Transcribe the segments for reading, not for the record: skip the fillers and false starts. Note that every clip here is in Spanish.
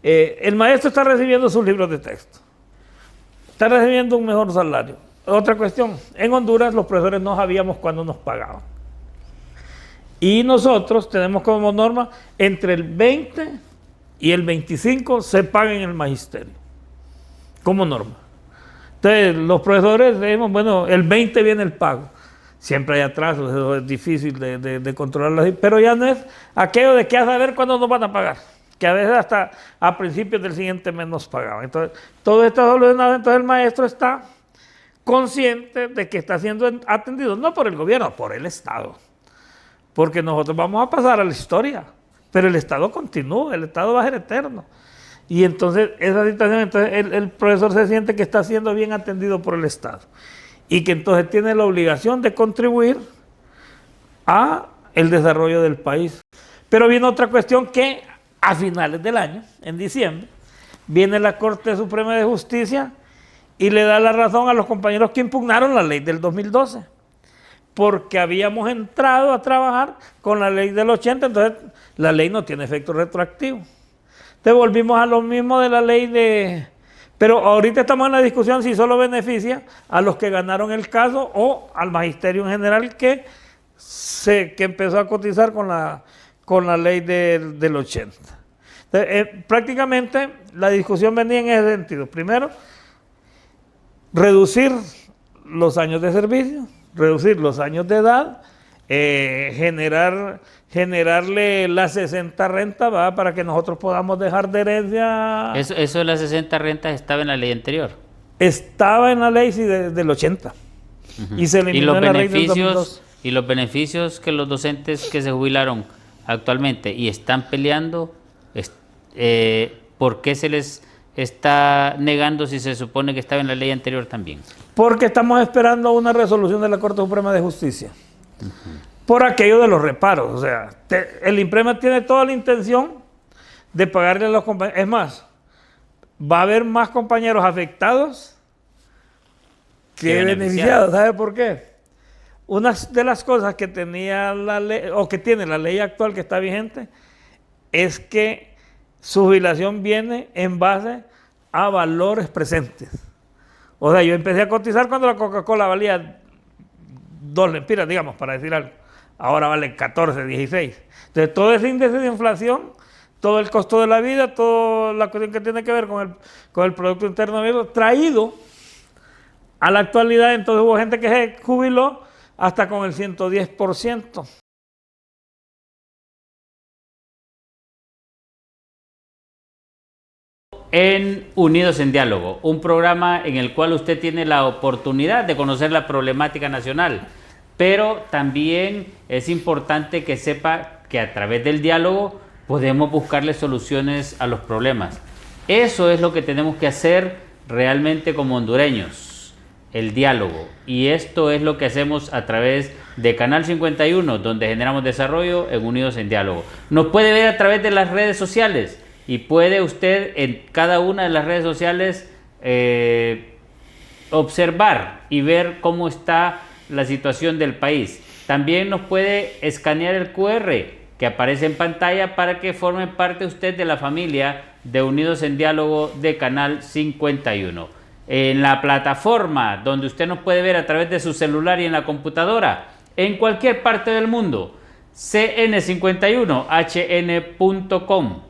El maestro está recibiendo sus libros de texto, está recibiendo un mejor salario. Otra cuestión, en Honduras los profesores no sabíamos cuándo nos pagaban. Y nosotros tenemos como norma entre el 20 y el 25 se paga en el magisterio, como norma. Entonces los profesores decimos, bueno, el 20 viene el pago. Siempre hay atrasos, eso es difícil de controlarlo, pero ya no es aquello de que a saber cuándo nos van a pagar, que a veces hasta a principios del siguiente mes nos pagaban. Entonces todo está solucionado, entonces el maestro está consciente de que está siendo atendido, no por el gobierno, por el Estado. Porque nosotros vamos a pasar a la historia, pero el Estado continúa, el Estado va a ser eterno. Y entonces esa situación, entonces el profesor se siente que está siendo bien atendido por el Estado y que entonces tiene la obligación de contribuir a el desarrollo del país. Pero viene otra cuestión que a finales del año, en diciembre, viene la Corte Suprema de Justicia y le da la razón a los compañeros que impugnaron la ley del 2012. Porque habíamos entrado a trabajar con la ley del 80, entonces la ley no tiene efecto retroactivo. Entonces volvimos a lo mismo de la ley de... Pero ahorita estamos en la discusión si solo beneficia a los que ganaron el caso o al magisterio en general que empezó a cotizar con la ley del 80. Entonces, prácticamente la discusión venía en ese sentido. Primero, reducir los años de servicio, reducir los años de edad, generarle las 60 rentas, ¿va? Para que nosotros podamos dejar de herencia. Eso de las 60 rentas estaba en la ley anterior. Estaba en la ley sí, del 80. Y se eliminó en la ley del 2002. Y los beneficios que los docentes que se jubilaron actualmente y están peleando, ¿por qué se les está negando si se supone que estaba en la ley anterior también? Porque estamos esperando una resolución de la Corte Suprema de Justicia. Por aquello de los reparos. O sea, el IMPREMA tiene toda la intención de pagarle a los compañeros. Es más, va a haber más compañeros afectados que beneficiados. ¿Sabe por qué? Una de las cosas que tenía la ley, o que tiene la ley actual que está vigente, es que su jubilación viene en base a valores presentes. O sea, yo empecé a cotizar cuando la Coca-Cola valía 2 lempiras, digamos, para decir algo. Ahora vale 14, 16. Entonces, todo ese índice de inflación, todo el costo de la vida, toda la cuestión que tiene que ver con el Producto Interno Bruto, traído a la actualidad, entonces hubo gente que se jubiló hasta con el 110%. En Unidos en Diálogo, un programa en el cual usted tiene la oportunidad de conocer la problemática nacional, pero también es importante que sepa que a través del diálogo podemos buscarle soluciones a los problemas. Eso es lo que tenemos que hacer realmente como hondureños, el diálogo. Y esto es lo que hacemos a través de Canal 51, donde generamos desarrollo en Unidos en Diálogo. Nos puede ver a través de las redes sociales. Y puede usted en cada una de las redes sociales observar y ver cómo está la situación del país. También nos puede escanear el QR que aparece en pantalla para que forme parte usted de la familia de Unidos en Diálogo de Canal 51. En la plataforma donde usted nos puede ver a través de su celular y en la computadora, en cualquier parte del mundo, cn51hn.com.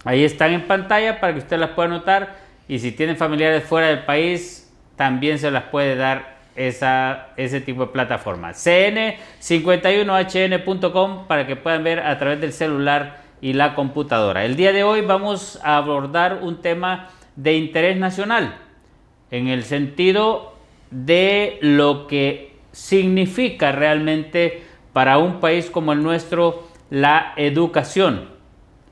Ahí están en pantalla para que usted las pueda anotar, y si tienen familiares fuera del país también se las puede dar ese tipo de plataforma. cn51hn.com para que puedan ver a través del celular y la computadora. El día de hoy vamos a abordar un tema de interés nacional en el sentido de lo que significa realmente para un país como el nuestro la educación.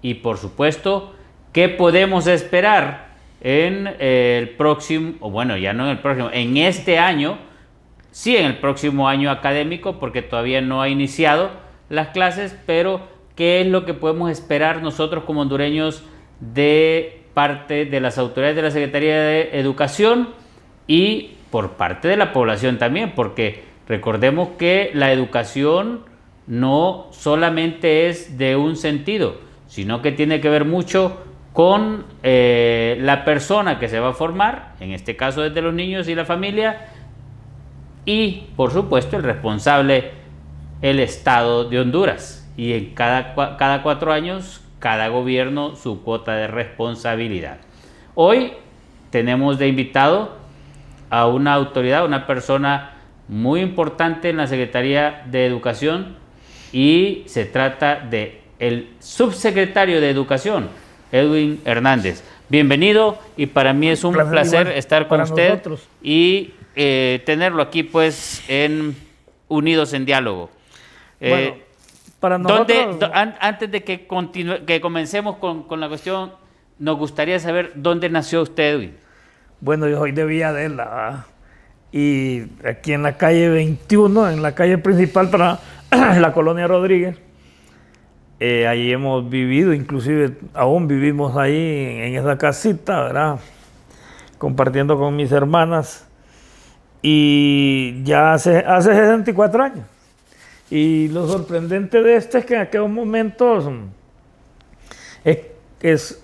Y por supuesto, ¿qué podemos esperar en el próximo, o bueno, ya no en el próximo, en este año, sí en el próximo año académico, porque todavía no ha iniciado las clases, pero qué es lo que podemos esperar nosotros como hondureños de parte de las autoridades de la Secretaría de Educación y por parte de la población también, porque recordemos que la educación no solamente es de un sentido, sino que tiene que ver mucho con la persona que se va a formar, en este caso desde los niños y la familia, y por supuesto el responsable, el Estado de Honduras. Y en cada 4 años, cada gobierno su cuota de responsabilidad. Hoy tenemos de invitado a una autoridad, una persona muy importante en la Secretaría de Educación, y se trata de el subsecretario de Educación, Edwin Hernández. Bienvenido, y para mí es un placer estar con usted nosotros. Y tenerlo aquí pues unidos en diálogo. Bueno, para nosotros... Antes de que comencemos con la cuestión, nos gustaría saber dónde nació usted, Edwin. Bueno, yo soy de Villadela, ¿verdad? Y aquí en la calle 21, en la calle principal para la colonia Rodríguez, allí hemos vivido, inclusive aún vivimos ahí en esa casita, ¿verdad? Compartiendo con mis hermanas, y ya hace 64 años. Y lo sorprendente de es que en aquellos momentos es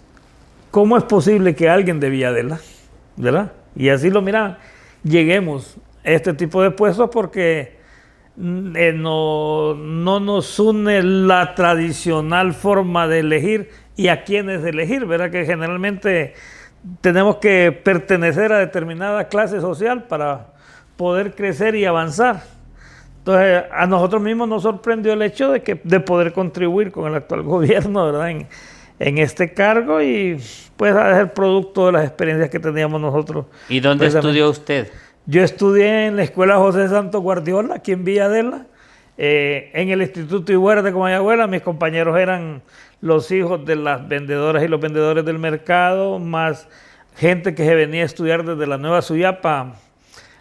cómo es posible que alguien de Villadela, ¿verdad? Y así lo miraban, lleguemos a este tipo de puestos porque no nos une la tradicional forma de elegir y a quiénes elegir, ¿verdad? Que generalmente tenemos que pertenecer a determinada clase social para poder crecer y avanzar. Entonces, a nosotros mismos nos sorprendió el hecho de poder contribuir con el actual gobierno, ¿verdad? En este cargo, y pues a ser producto de las experiencias que teníamos nosotros. ¿Y dónde estudió usted? Yo estudié en la Escuela José Santos Guardiola, aquí en Villadela, en el Instituto Igueras de Comayagüela. Mis compañeros eran los hijos de las vendedoras y los vendedores del mercado, más gente que se venía a estudiar desde la Nueva Suyapa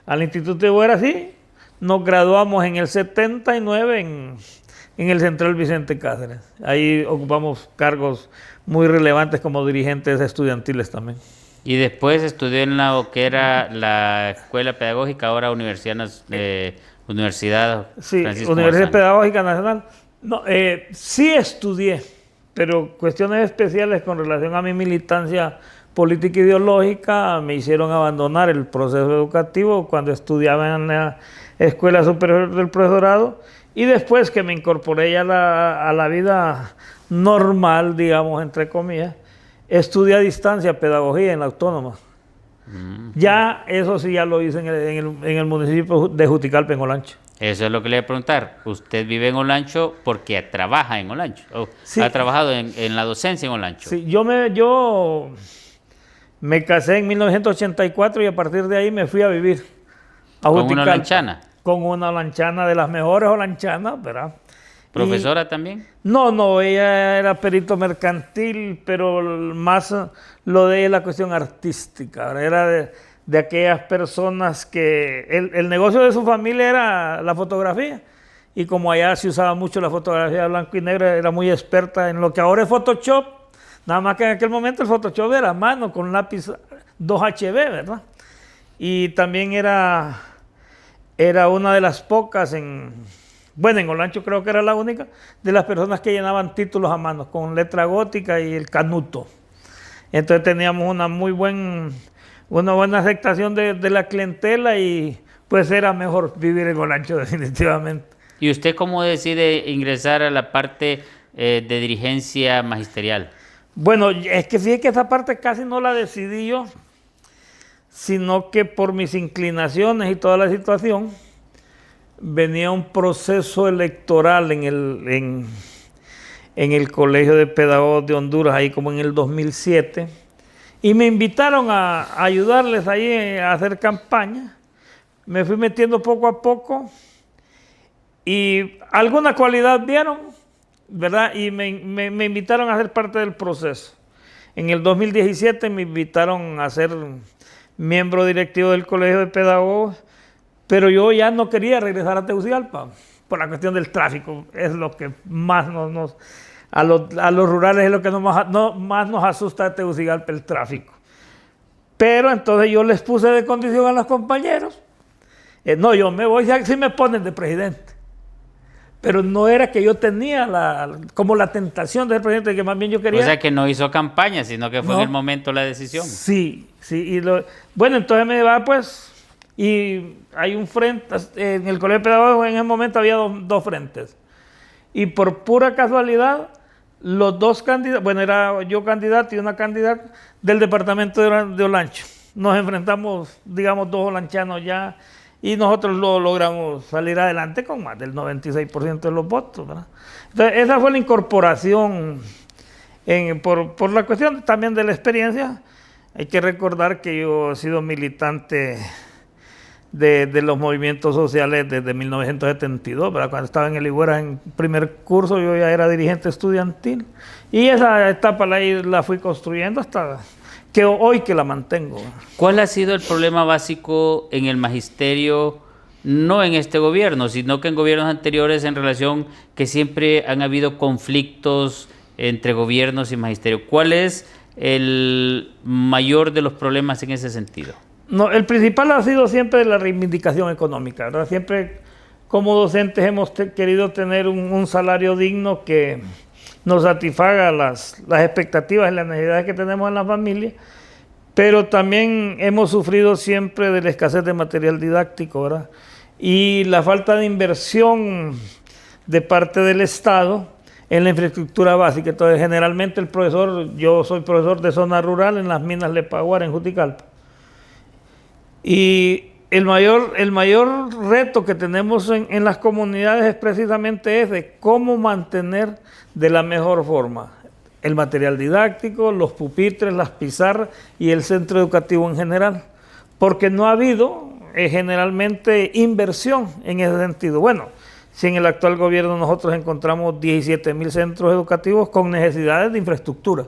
al Instituto Igueras. Sí, nos graduamos en el 79 en el Central Vicente Cáceres. Ahí ocupamos cargos muy relevantes como dirigentes estudiantiles también. Y después estudió en lo que era la Escuela Pedagógica, ahora Universidad Sí, Francisco Universidad Marzano. Pedagógica Nacional. No, sí estudié, pero cuestiones especiales con relación a mi militancia política ideológica me hicieron abandonar el proceso educativo cuando estudiaba en la Escuela Superior del Profesorado, y después que me incorporé ya a la vida normal, digamos, entre comillas, estudié a distancia pedagogía en la Autónoma. Ya eso sí ya lo hice en el municipio de Juticalpa, en Olancho. Eso es lo que le voy a preguntar. Usted vive en Olancho porque trabaja en Olancho. Sí. Ha trabajado en la docencia en Olancho. Sí, yo me casé en 1984 y a partir de ahí me fui a vivir a Juticalpa. ¿Con una olanchana? Con una olanchana, de las mejores olanchanas, ¿verdad? ¿Profesora también? No, ella era perito mercantil, pero más lo de ella la cuestión artística, ¿verdad? Era de aquellas personas que el negocio de su familia era la fotografía, y como allá se usaba mucho la fotografía blanco y negro, era muy experta en lo que ahora es Photoshop, nada más que en aquel momento el Photoshop era a mano con lápiz 2HB, ¿verdad? Y también era una de las pocas en Olancho creo que era la única de las personas que llenaban títulos a mano con letra gótica y el canuto. Entonces teníamos una buena aceptación de la clientela, y pues era mejor vivir en Olancho definitivamente. ¿Y usted cómo decide ingresar a la parte de dirigencia magisterial? Bueno, es que fíjate que esa parte casi no la decidí yo, sino que por mis inclinaciones y toda la situación, venía un proceso electoral en el Colegio de Pedagogos de Honduras, ahí como en el 2007, y me invitaron a ayudarles ahí a hacer campaña. Me fui metiendo poco a poco, y alguna cualidad vieron, ¿verdad? Y me invitaron a ser parte del proceso. En el 2017 me invitaron a ser miembro directivo del Colegio de Pedagogos, pero yo ya no quería regresar a Tegucigalpa por la cuestión del tráfico. Es lo que más a los rurales es lo que más nos asusta de Tegucigalpa, el tráfico. Pero entonces yo les puse de condición a los compañeros, no, yo me voy si me ponen de presidente. pero no era que yo tenía como la tentación de ser presidente, que más bien yo quería... O sea, que no hizo campaña, sino que fue No. en el momento la decisión. Sí, sí. Bueno, entonces me va pues, y hay un frente, en el colegio pedagógico en ese momento había dos frentes. Y por pura casualidad, los dos candidatos, bueno, era yo candidato y una candidata del departamento de Olancho. Nos enfrentamos, digamos, dos olanchanos ya, y nosotros lo logramos salir adelante con más del 96% de los votos, ¿verdad? Entonces, esa fue la incorporación por la cuestión también de la experiencia. Hay que recordar que yo he sido militante de los movimientos sociales desde 1972, ¿verdad? Cuando estaba en el Higuera en primer curso, yo ya era dirigente estudiantil, y esa etapa la fui construyendo hasta que hoy que la mantengo. ¿Cuál ha sido el problema básico en el magisterio, no en este gobierno, sino que en gobiernos anteriores, en relación que siempre han habido conflictos entre gobiernos y magisterio? ¿Cuál es el mayor de los problemas en ese sentido? No, el principal ha sido siempre la reivindicación económica, ¿verdad? Siempre como docentes hemos querido tener un salario digno que nos satisfaga las expectativas y las necesidades que tenemos en la familia, pero también hemos sufrido siempre de la escasez de material didáctico, ¿verdad? Y la falta de inversión de parte del Estado en la infraestructura básica. Entonces, generalmente yo soy profesor de zona rural en las minas Lepaguara, en Juticalpa. Y el mayor reto que tenemos en las comunidades es precisamente ese, cómo mantener de la mejor forma el material didáctico, los pupitres, las pizarras y el centro educativo en general, porque no ha habido generalmente inversión en ese sentido. Bueno, si en el actual gobierno nosotros encontramos 17,000 centros educativos con necesidades de infraestructura,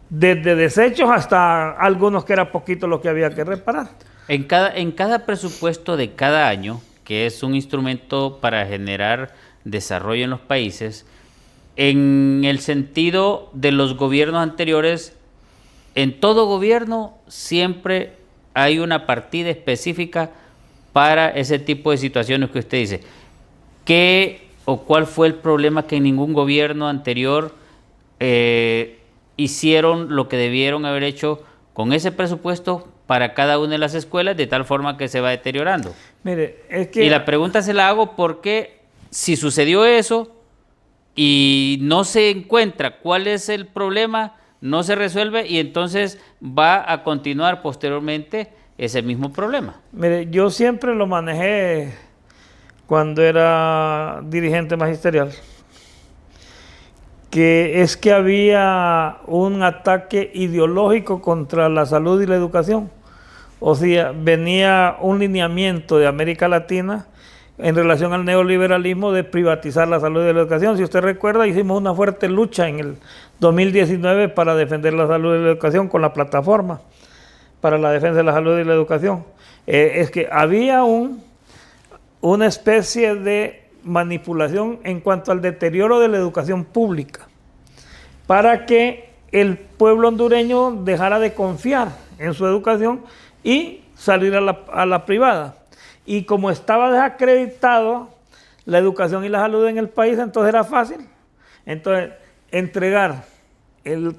desde desechos hasta algunos que era poquito lo que había que reparar. En cada presupuesto de cada año, que es un instrumento para generar desarrollo en los países, en el sentido de los gobiernos anteriores, en todo gobierno siempre hay una partida específica para ese tipo de situaciones que usted dice. ¿Qué o cuál fue el problema que en ningún gobierno anterior hicieron lo que debieron haber hecho con ese presupuesto para cada una de las escuelas, de tal forma que se va deteriorando? Mire, es que... Y la pregunta se la hago porque si sucedió eso y no se encuentra cuál es el problema, no se resuelve y entonces va a continuar posteriormente ese mismo problema. Mire, yo siempre lo manejé cuando era dirigente magisterial, que es que había un ataque ideológico contra la salud y la educación. O sea, venía un lineamiento de América Latina en relación al neoliberalismo de privatizar la salud y la educación. Si usted recuerda, hicimos una fuerte lucha en el 2019 para defender la salud y la educación con la plataforma para la defensa de la salud y la educación. Es que había una especie de manipulación en cuanto al deterioro de la educación pública para que el pueblo hondureño dejara de confiar en su educación y salir a la privada. Y como estaba desacreditado la educación y la salud en el país, entonces era fácil. Entonces, entregar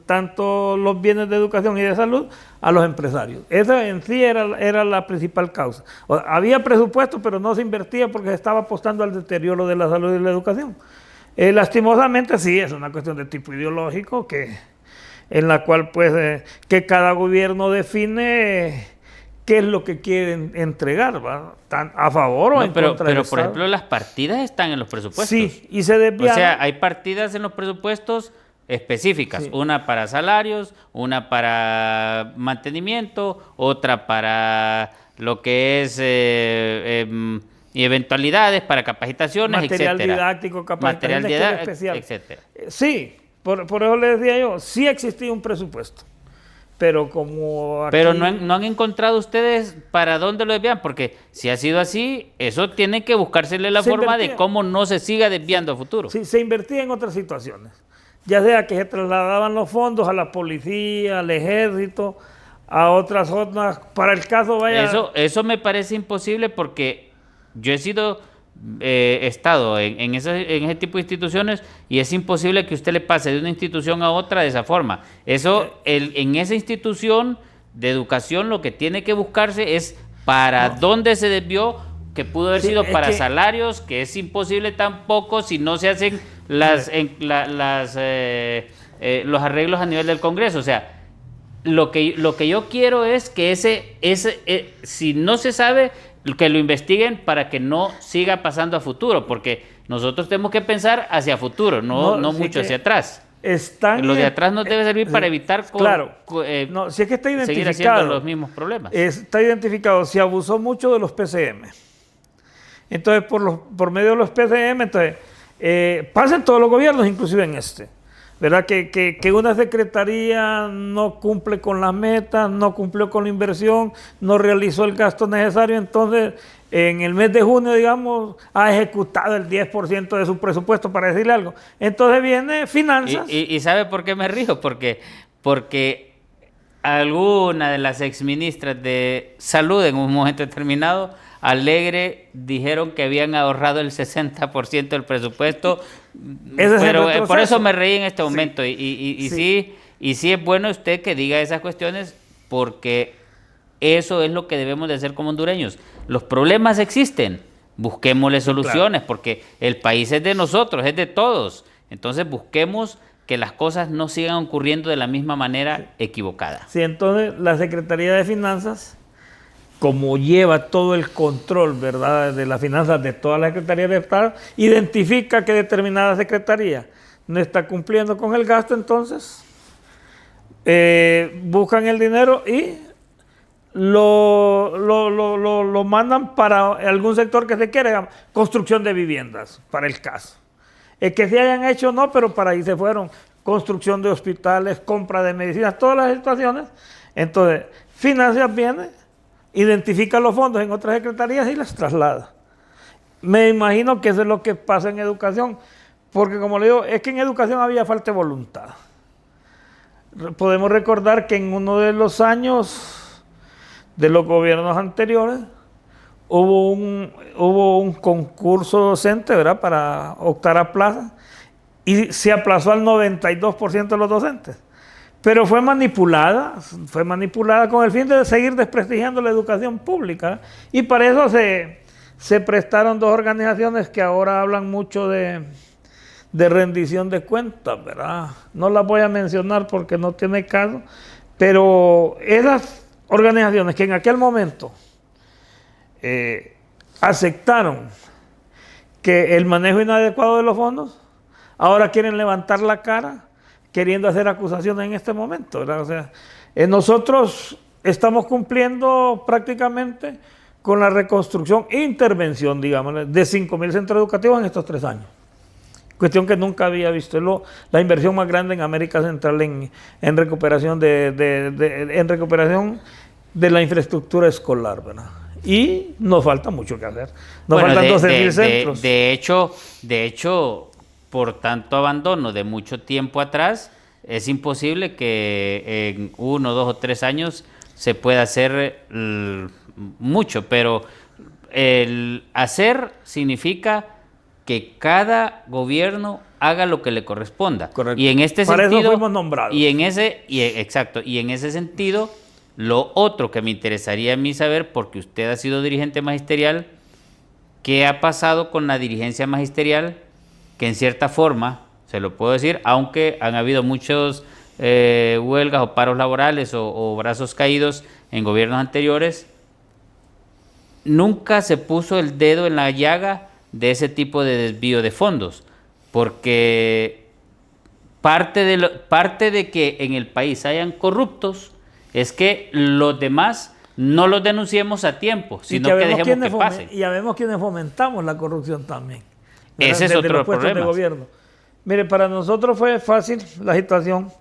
tanto los bienes de educación y de salud a los empresarios. Esa en sí era la principal causa. Había presupuesto, pero no se invertía porque se estaba apostando al deterioro de la salud y la educación. Lastimosamente sí, es una cuestión de tipo ideológico en la cual pues que cada gobierno define qué es lo que quieren entregar, ¿va? ¿A favor o en contra del Pero por Estado? ejemplo, las partidas están en los presupuestos. Sí, y se desvían. O sea, hay partidas en los presupuestos específicas, sí. Una para salarios, una para mantenimiento, otra para lo que es eventualidades, para capacitaciones, material etcétera. Didáctico, capacitaciones especial, etcétera. Sí, por eso le decía yo, sí existía un presupuesto, pero como aquí... Pero no han encontrado ustedes para dónde lo desvían, porque si ha sido así, eso tiene que buscársele la forma de cómo no se siga desviando a futuro. Sí, se invertía en otras situaciones. Ya sea que se trasladaban los fondos a la policía, al ejército, a otras zonas, para el caso vaya... Eso me parece imposible porque yo he sido estado en ese tipo de instituciones y es imposible que usted le pase de una institución a otra de esa forma. Eso, en esa institución de educación lo que tiene que buscarse es para dónde se desvió, que pudo haber sido para salarios, que es imposible tampoco si no se hacen los arreglos a nivel del Congreso. O sea, lo que yo quiero es que si no se sabe, que lo investiguen para que no siga pasando a futuro, porque nosotros tenemos que pensar hacia futuro, no mucho hacia atrás. Lo de atrás nos debe servir para evitar si es que está identificado, seguir haciendo los mismos problemas. Está identificado, se abusó mucho de los PCM. Entonces, por medio de los PCM, entonces, pasa en todos los gobiernos, inclusive en este. ¿Verdad? Que una secretaría no cumple con las metas, no cumplió con la inversión, no realizó el gasto necesario, entonces en el mes de junio, digamos, ha ejecutado el 10% de su presupuesto, para decirle algo. Entonces viene finanzas. ¿Y sabe por qué me río? Porque alguna de las exministras de salud en un momento determinado, alegre, dijeron que habían ahorrado el 60% del presupuesto, pero por eso me reí en este momento. Sí. Sí es bueno usted que diga esas cuestiones, porque eso es lo que debemos de hacer como hondureños. Los problemas existen, busquémosle soluciones, porque el país es de nosotros, es de todos. Entonces busquemos que las cosas no sigan ocurriendo de la misma manera equivocada. Sí, entonces la Secretaría de Finanzas, como lleva todo el control, ¿verdad?, de las finanzas de toda la Secretaría de Estado, identifica que determinada secretaría no está cumpliendo con el gasto, entonces buscan el dinero y lo mandan para algún sector que se quiera, construcción de viviendas, para el caso. Que se hayan hecho no, pero para ahí se fueron, construcción de hospitales, compra de medicinas, todas las situaciones. Entonces, Finanzas viene, identifica los fondos en otras secretarías y las traslada. Me imagino que eso es lo que pasa en educación, porque como le digo, es que en educación había falta de voluntad. Podemos recordar que en uno de los años de los gobiernos anteriores hubo un concurso docente, ¿verdad?, para optar a plaza, y se aplazó al 92% de los docentes. Pero fue manipulada con el fin de seguir desprestigiando la educación pública, y para eso se prestaron dos organizaciones que ahora hablan mucho de rendición de cuentas, ¿verdad? No las voy a mencionar porque no tiene caso, pero esas organizaciones que en aquel momento aceptaron que el manejo inadecuado de los fondos, ahora quieren levantar la cara queriendo hacer acusaciones en este momento, ¿verdad? O sea, nosotros estamos cumpliendo prácticamente con la reconstrucción e intervención, digamos, de 5,000 centros educativos en estos 3 años. Cuestión que nunca había visto. Es la inversión más grande en América Central en recuperación en recuperación de la infraestructura escolar, ¿verdad? Y nos falta mucho que hacer. Nos faltan 12,000 centros. De hecho, por tanto abandono de mucho tiempo atrás, es imposible que en 1, 2 o 3 años se pueda hacer mucho, pero el hacer significa que cada gobierno haga lo que le corresponda. Correcto. Y en este Para sentido, eso fuimos nombrados. Exacto. Y en ese sentido, lo otro que me interesaría a mí saber, porque usted ha sido dirigente magisterial, ¿qué ha pasado con la dirigencia magisterial? Que en cierta forma, se lo puedo decir, aunque han habido muchos huelgas o paros laborales o brazos caídos en gobiernos anteriores, nunca se puso el dedo en la llaga de ese tipo de desvío de fondos, porque parte de que en el país hayan corruptos es que los demás no los denunciemos a tiempo, sino que dejemos que pasen. Y ya vemos quienes fomentamos la corrupción también. Ese es otro problema. Mire, para nosotros fue fácil la situación,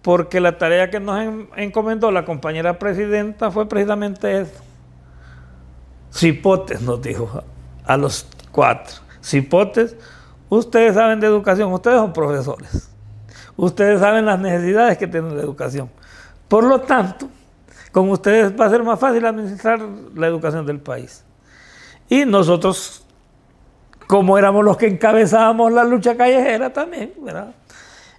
porque la tarea que nos encomendó la compañera presidenta fue precisamente eso. Cipotes, nos dijo a los 4. Cipotes, ustedes saben de educación, ustedes son profesores. Ustedes saben las necesidades que tiene la educación. Por lo tanto, con ustedes va a ser más fácil administrar la educación del país. Y nosotros como éramos los que encabezábamos la lucha callejera también, ¿verdad?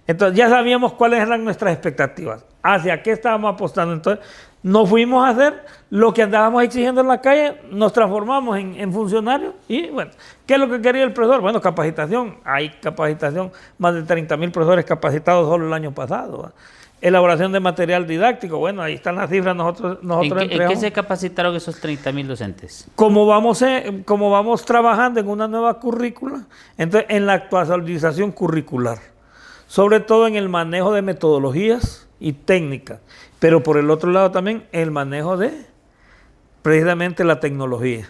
Entonces ya sabíamos cuáles eran nuestras expectativas, hacia qué estábamos apostando. Entonces nos fuimos a hacer lo que andábamos exigiendo en la calle, nos transformamos en funcionarios y bueno, ¿qué es lo que quería el profesor? Bueno, capacitación, hay capacitación, más de 30,000 profesores capacitados solo el año pasado, ¿verdad? Elaboración de material didáctico, bueno, ahí están las cifras, nosotros ¿En qué se capacitaron esos 30,000 docentes? Como vamos trabajando en una nueva currícula, entonces en la actualización curricular, sobre todo en el manejo de metodologías y técnicas, pero por el otro lado también el manejo de precisamente la tecnología,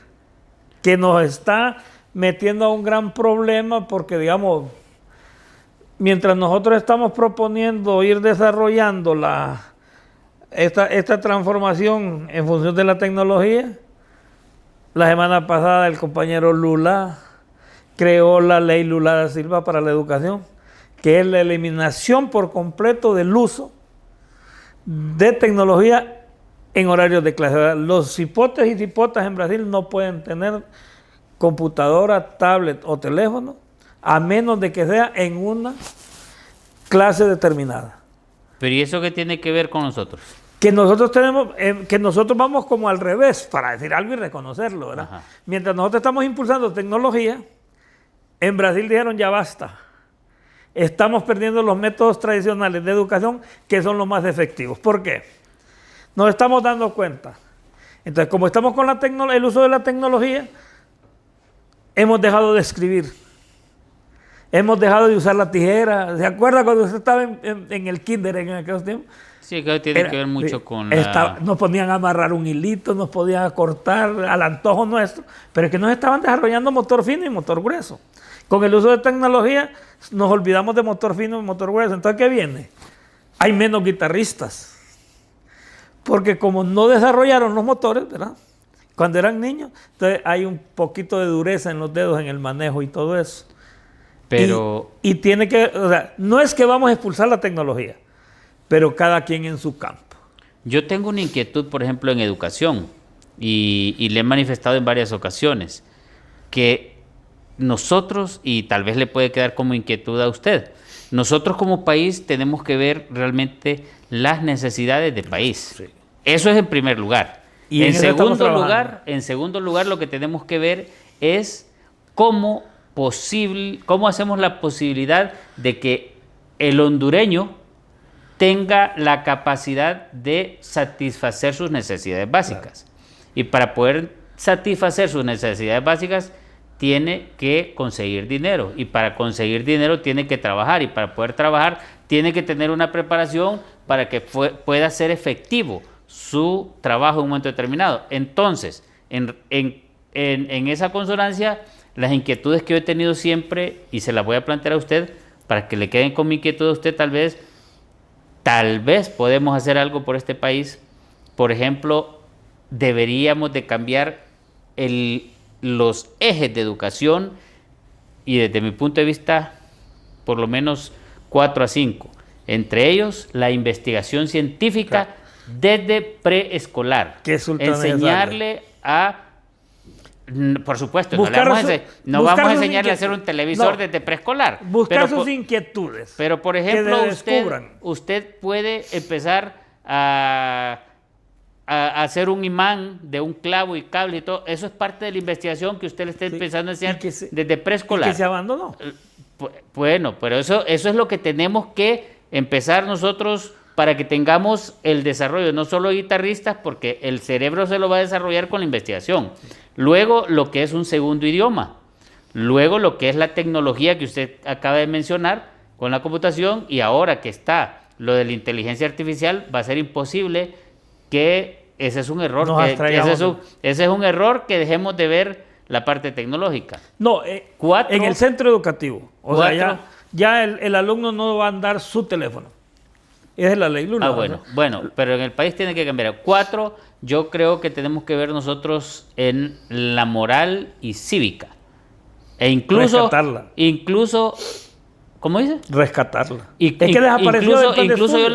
que nos está metiendo a un gran problema porque, digamos, mientras nosotros estamos proponiendo ir desarrollando esta transformación en función de la tecnología, la semana pasada el compañero Lula creó la ley Lula da Silva para la educación, que es la eliminación por completo del uso de tecnología en horarios de clase. Los cipotes y cipotas en Brasil no pueden tener computadora, tablet o teléfono a menos de que sea en una clase determinada. ¿Pero y eso qué tiene que ver con nosotros? Que nosotros vamos como al revés, para decir algo y reconocerlo, ¿verdad? Ajá. Mientras nosotros estamos impulsando tecnología, en Brasil dijeron ya basta. Estamos perdiendo los métodos tradicionales de educación que son los más efectivos. ¿Por qué? Nos estamos dando cuenta. Entonces, como estamos con el uso de la tecnología, hemos dejado de escribir. Hemos dejado de usar la tijera. ¿Se acuerda cuando usted estaba en el kinder en aquellos tiempos? Sí, que tiene que ver mucho con nos ponían a amarrar un hilito, nos podían cortar al antojo nuestro, pero es que nos estaban desarrollando motor fino y motor grueso. Con el uso de tecnología nos olvidamos de motor fino y motor grueso. Entonces, ¿qué viene? Hay menos guitarristas. Porque como no desarrollaron los motores, ¿verdad? Cuando eran niños, entonces hay un poquito de dureza en los dedos, en el manejo y todo eso. Pero y tiene que, o sea, no es que vamos a expulsar la tecnología, pero cada quien en su campo. yo tengo una inquietud, por ejemplo, en educación, y le he manifestado en varias ocasiones, que nosotros, y tal vez le puede quedar como inquietud a usted, nosotros como país tenemos que ver realmente las necesidades del país. Sí. Eso es en primer lugar. Y en segundo lugar, lo que tenemos que ver es cómo hacemos la posibilidad de que el hondureño tenga la capacidad de satisfacer sus necesidades básicas. Claro. Y para poder satisfacer sus necesidades básicas, tiene que conseguir dinero. Y para conseguir dinero tiene que trabajar. Y para poder trabajar, tiene que tener una preparación para que pueda ser efectivo su trabajo en un momento determinado. Entonces, en esa consonancia, las inquietudes que yo he tenido siempre, y se las voy a plantear a usted, para que le queden con mi inquietud a usted, tal vez podemos hacer algo por este país. Por ejemplo, deberíamos de cambiar los ejes de educación, y desde mi punto de vista, por lo menos 4 a 5. Entre ellos, la investigación científica, claro, desde preescolar. Enseñarle a... Por supuesto, no vamos a enseñarle a hacer un televisor desde preescolar. Buscar sus inquietudes. Pero, por ejemplo, usted puede empezar a hacer un imán de un clavo y cable y todo. Eso es parte de la investigación que usted le está empezando a enseñar desde preescolar. Y que se abandonó. Bueno, pero eso es lo que tenemos que empezar nosotros para que tengamos el desarrollo, no solo guitarristas, porque el cerebro se lo va a desarrollar con la investigación. Luego, lo que es un segundo idioma. Luego, lo que es la tecnología que usted acaba de mencionar con la computación, y ahora que está lo de la inteligencia artificial, va a ser imposible que ese es un error. Ese es un error, que dejemos de ver la parte tecnológica. No, en el centro educativo. O sea, ya el alumno no va a andar su teléfono. Esa es la ley Lula. Bueno, pero en el país tiene que cambiar. 4, yo creo que tenemos que ver nosotros en la moral y cívica. E incluso... Rescatarla. ¿Cómo dice? Rescatarla. Es que desapareció incluso yo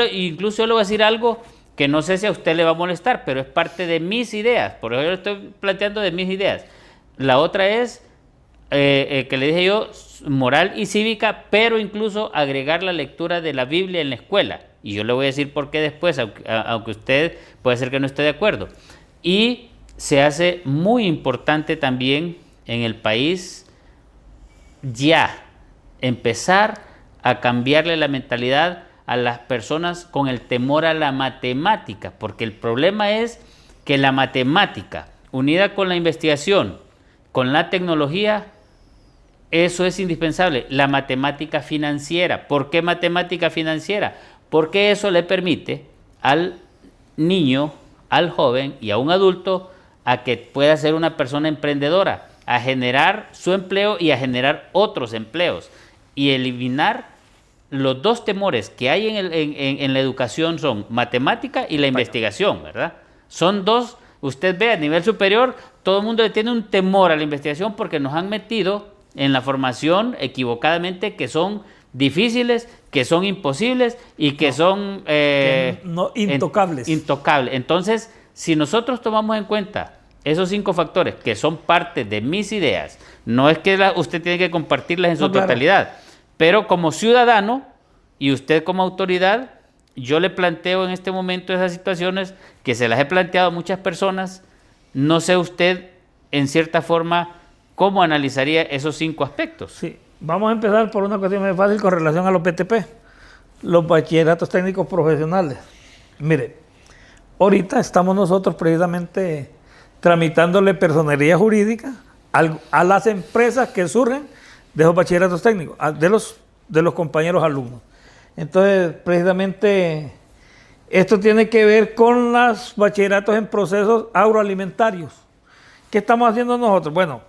le voy a decir algo que no sé si a usted le va a molestar, pero es parte de mis ideas. Por eso yo le estoy planteando de mis ideas. La otra es que le dije yo, moral y cívica, pero incluso agregar la lectura de la Biblia en la escuela. Y yo le voy a decir por qué después, aunque usted puede ser que no esté de acuerdo. Y se hace muy importante también en el país ya empezar a cambiarle la mentalidad a las personas con el temor a la matemática, porque el problema es que la matemática, unida con la investigación, con la tecnología, eso es indispensable. La matemática financiera. ¿Por qué matemática financiera? Porque eso le permite al niño, al joven y a un adulto a que pueda ser una persona emprendedora, a generar su empleo y a generar otros empleos y eliminar los dos temores que hay en la educación son matemática y la investigación, ¿verdad? Son dos, usted ve a nivel superior, todo el mundo le tiene un temor a la investigación porque nos han metido en la formación equivocadamente que son difíciles, que son imposibles y que son intocables. Intocables. Entonces, si nosotros tomamos en cuenta esos 5 factores que son parte de mis ideas, no es que usted tiene que compartirlas en su totalidad, pero como ciudadano y usted como autoridad, yo le planteo en este momento esas situaciones que se las he planteado a muchas personas. No sé usted, en cierta forma, cómo analizaría esos 5 aspectos. Sí, vamos a empezar por una cuestión muy fácil con relación a los BTP, los bachilleratos técnicos profesionales. Mire, ahorita estamos nosotros precisamente tramitándole personería jurídica a las empresas que surgen de esos bachilleratos técnicos, de los compañeros alumnos. Entonces, precisamente, esto tiene que ver con los bachilleratos en procesos agroalimentarios. ¿Qué estamos haciendo nosotros? Bueno,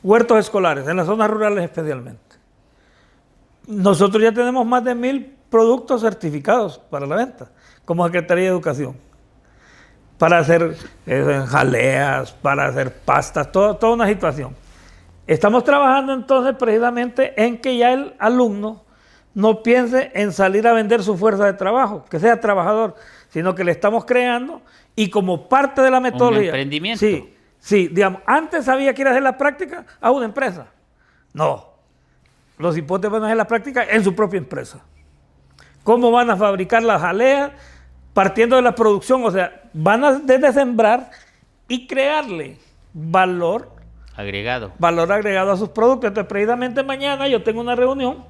huertos escolares, en las zonas rurales especialmente. Nosotros ya tenemos más de 1000 productos certificados para la venta, como Secretaría de Educación, para hacer jaleas, para hacer pastas, toda una situación. Estamos trabajando entonces precisamente en que ya el alumno no piense en salir a vender su fuerza de trabajo, que sea trabajador, sino que le estamos creando y como parte de la metodología. Un emprendimiento. Sí, sí, digamos, antes sabía que ir a hacer la práctica a una empresa. No, los hipotes van a hacer la práctica en su propia empresa. ¿Cómo van a fabricar las jaleas? Partiendo de la producción, o sea, van a desde sembrar y crearle valor agregado a sus productos. Entonces, precisamente mañana yo tengo una reunión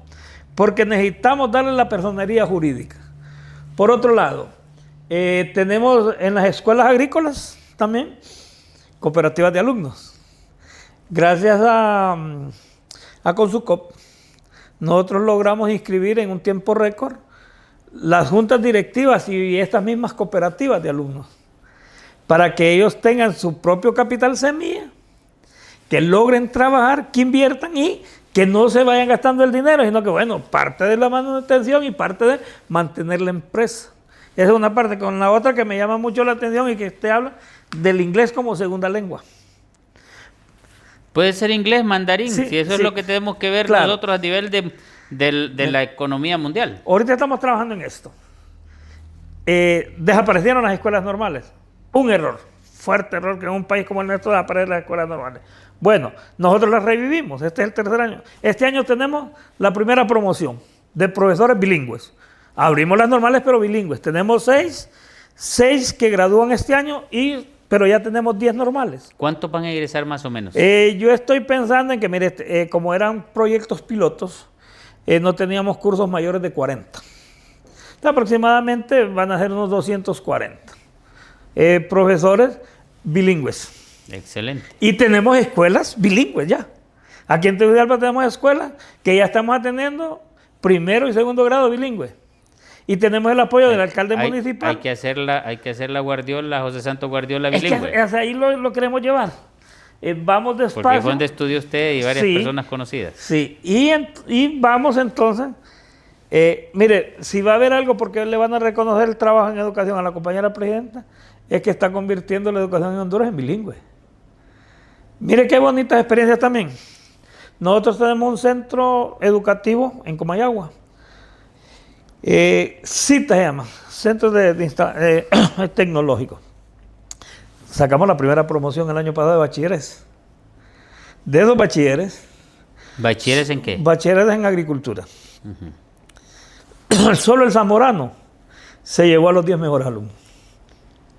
porque necesitamos darle la personería jurídica. Por otro lado, tenemos en las escuelas agrícolas también cooperativas de alumnos. Gracias a Consucop, nosotros logramos inscribir en un tiempo récord las juntas directivas y estas mismas cooperativas de alumnos, para que ellos tengan su propio capital semilla, que logren trabajar, que inviertan y que no se vayan gastando el dinero, sino que, bueno, parte de la manutención y parte de mantener la empresa. Esa es una parte. Con la otra que me llama mucho la atención y que usted habla del inglés como segunda lengua. Puede ser inglés, mandarín, sí, si eso es lo que tenemos que ver nosotros a nivel de la economía mundial. Ahorita estamos trabajando en esto. Desaparecieron las escuelas normales. Un error, fuerte error, que en un país como el nuestro desaparecen las escuelas normales. Bueno, nosotros las revivimos, este es el tercer año. Este año tenemos la primera promoción de profesores bilingües. Abrimos las normales pero bilingües. Tenemos 6 que gradúan este año, pero ya tenemos 10 normales. ¿Cuántos van a egresar más o menos? Yo estoy pensando en que, mire, como eran proyectos pilotos, no teníamos cursos mayores de 40. Entonces, aproximadamente van a ser unos 240 profesores bilingües. Excelente. Y tenemos escuelas bilingües ya. Aquí en Tegucigalpa tenemos escuelas que ya estamos atendiendo primero y segundo grado bilingüe. Y tenemos el apoyo del alcalde municipal. Hay que hacer la Guardiola, José Santos Guardiola bilingüe. Es que ahí lo queremos llevar. Vamos despacio. Porque fue donde estudió usted y varias personas conocidas. Sí, y vamos entonces. Mire, si va a haber algo porque le van a reconocer el trabajo en educación a la compañera presidenta, es que está convirtiendo la educación en Honduras en bilingüe. Mire qué bonitas experiencias también. Nosotros tenemos un centro educativo en Comayagua. CITA se llama, Centro Tecnológico. Sacamos la primera promoción el año pasado de bachilleres. De esos bachilleres, ¿Bachilleres en qué? Bachilleres en agricultura. Solo el Zamorano se llevó a los 10 mejores alumnos,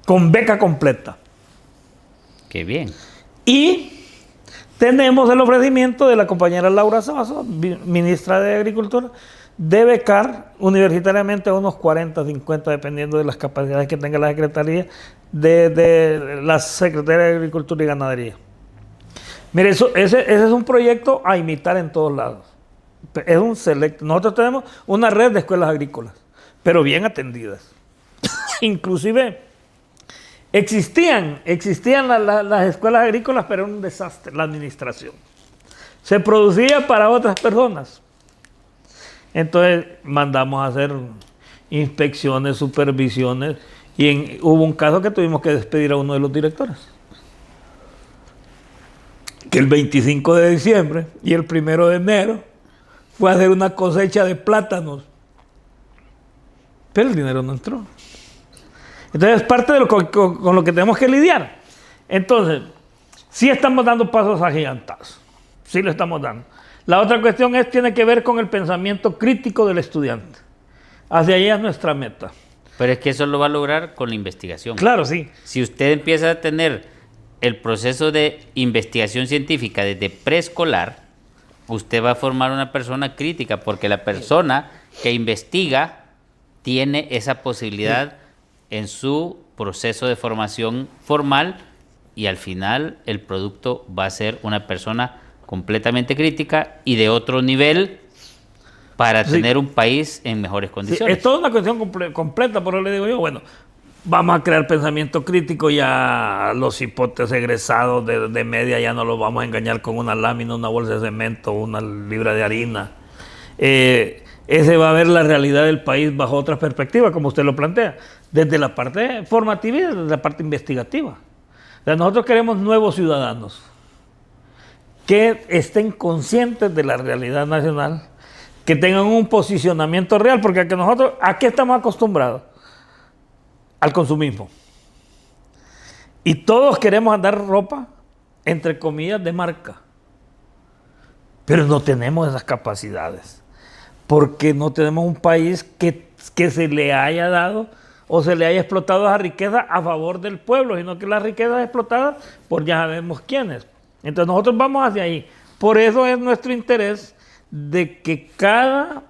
con beca completa. Qué bien. Y tenemos el ofrecimiento de la compañera Laura Sabazo, ministra de Agricultura, de becar universitariamente a unos 40, 50, dependiendo de las capacidades que tenga la Secretaría de la Secretaría de Agricultura y Ganadería. Mire, ese es un proyecto a imitar en todos lados. Es un selecto. Nosotros tenemos una red de escuelas agrícolas, pero bien atendidas. Inclusive existían las escuelas agrícolas, pero era un desastre la administración. Se producía para otras personas. Entonces mandamos a hacer inspecciones, supervisiones, y hubo un caso que tuvimos que despedir a uno de los directores. Que el 25 de diciembre y el 1 de enero fue a hacer una cosecha de plátanos, pero el dinero no entró. Entonces es parte de con lo que tenemos que lidiar. Entonces, sí estamos dando pasos agigantados, sí lo estamos dando. La otra cuestión tiene que ver con el pensamiento crítico del estudiante. Hacia allá es nuestra meta. Pero es que eso lo va a lograr con la investigación. Claro, sí. Si usted empieza a tener el proceso de investigación científica desde preescolar, usted va a formar una persona crítica, porque la persona que investiga tiene esa posibilidad en su proceso de formación formal, y al final el producto va a ser una persona completamente crítica y de otro nivel para tener un país en mejores condiciones. Sí, es toda una cuestión completa, por eso le digo yo, bueno, vamos a crear pensamiento crítico, ya los hipotes egresados de media ya no los vamos a engañar con una lámina, una bolsa de cemento, una libra de harina. Ese va a ver la realidad del país bajo otra perspectiva, como usted lo plantea, desde la parte formativa y desde la parte investigativa. O sea, nosotros queremos nuevos ciudadanos que estén conscientes de la realidad nacional, que tengan un posicionamiento real, porque nosotros, ¿a qué estamos acostumbrados? Al consumismo. Y todos queremos andar ropa, entre comillas, de marca. Pero no tenemos esas capacidades, porque no tenemos un país que se le haya dado o se le haya explotado esa riqueza a favor del pueblo, sino que la riqueza es explotada por ya sabemos quiénes. Entonces nosotros vamos hacia ahí. Por eso es nuestro interés de que cada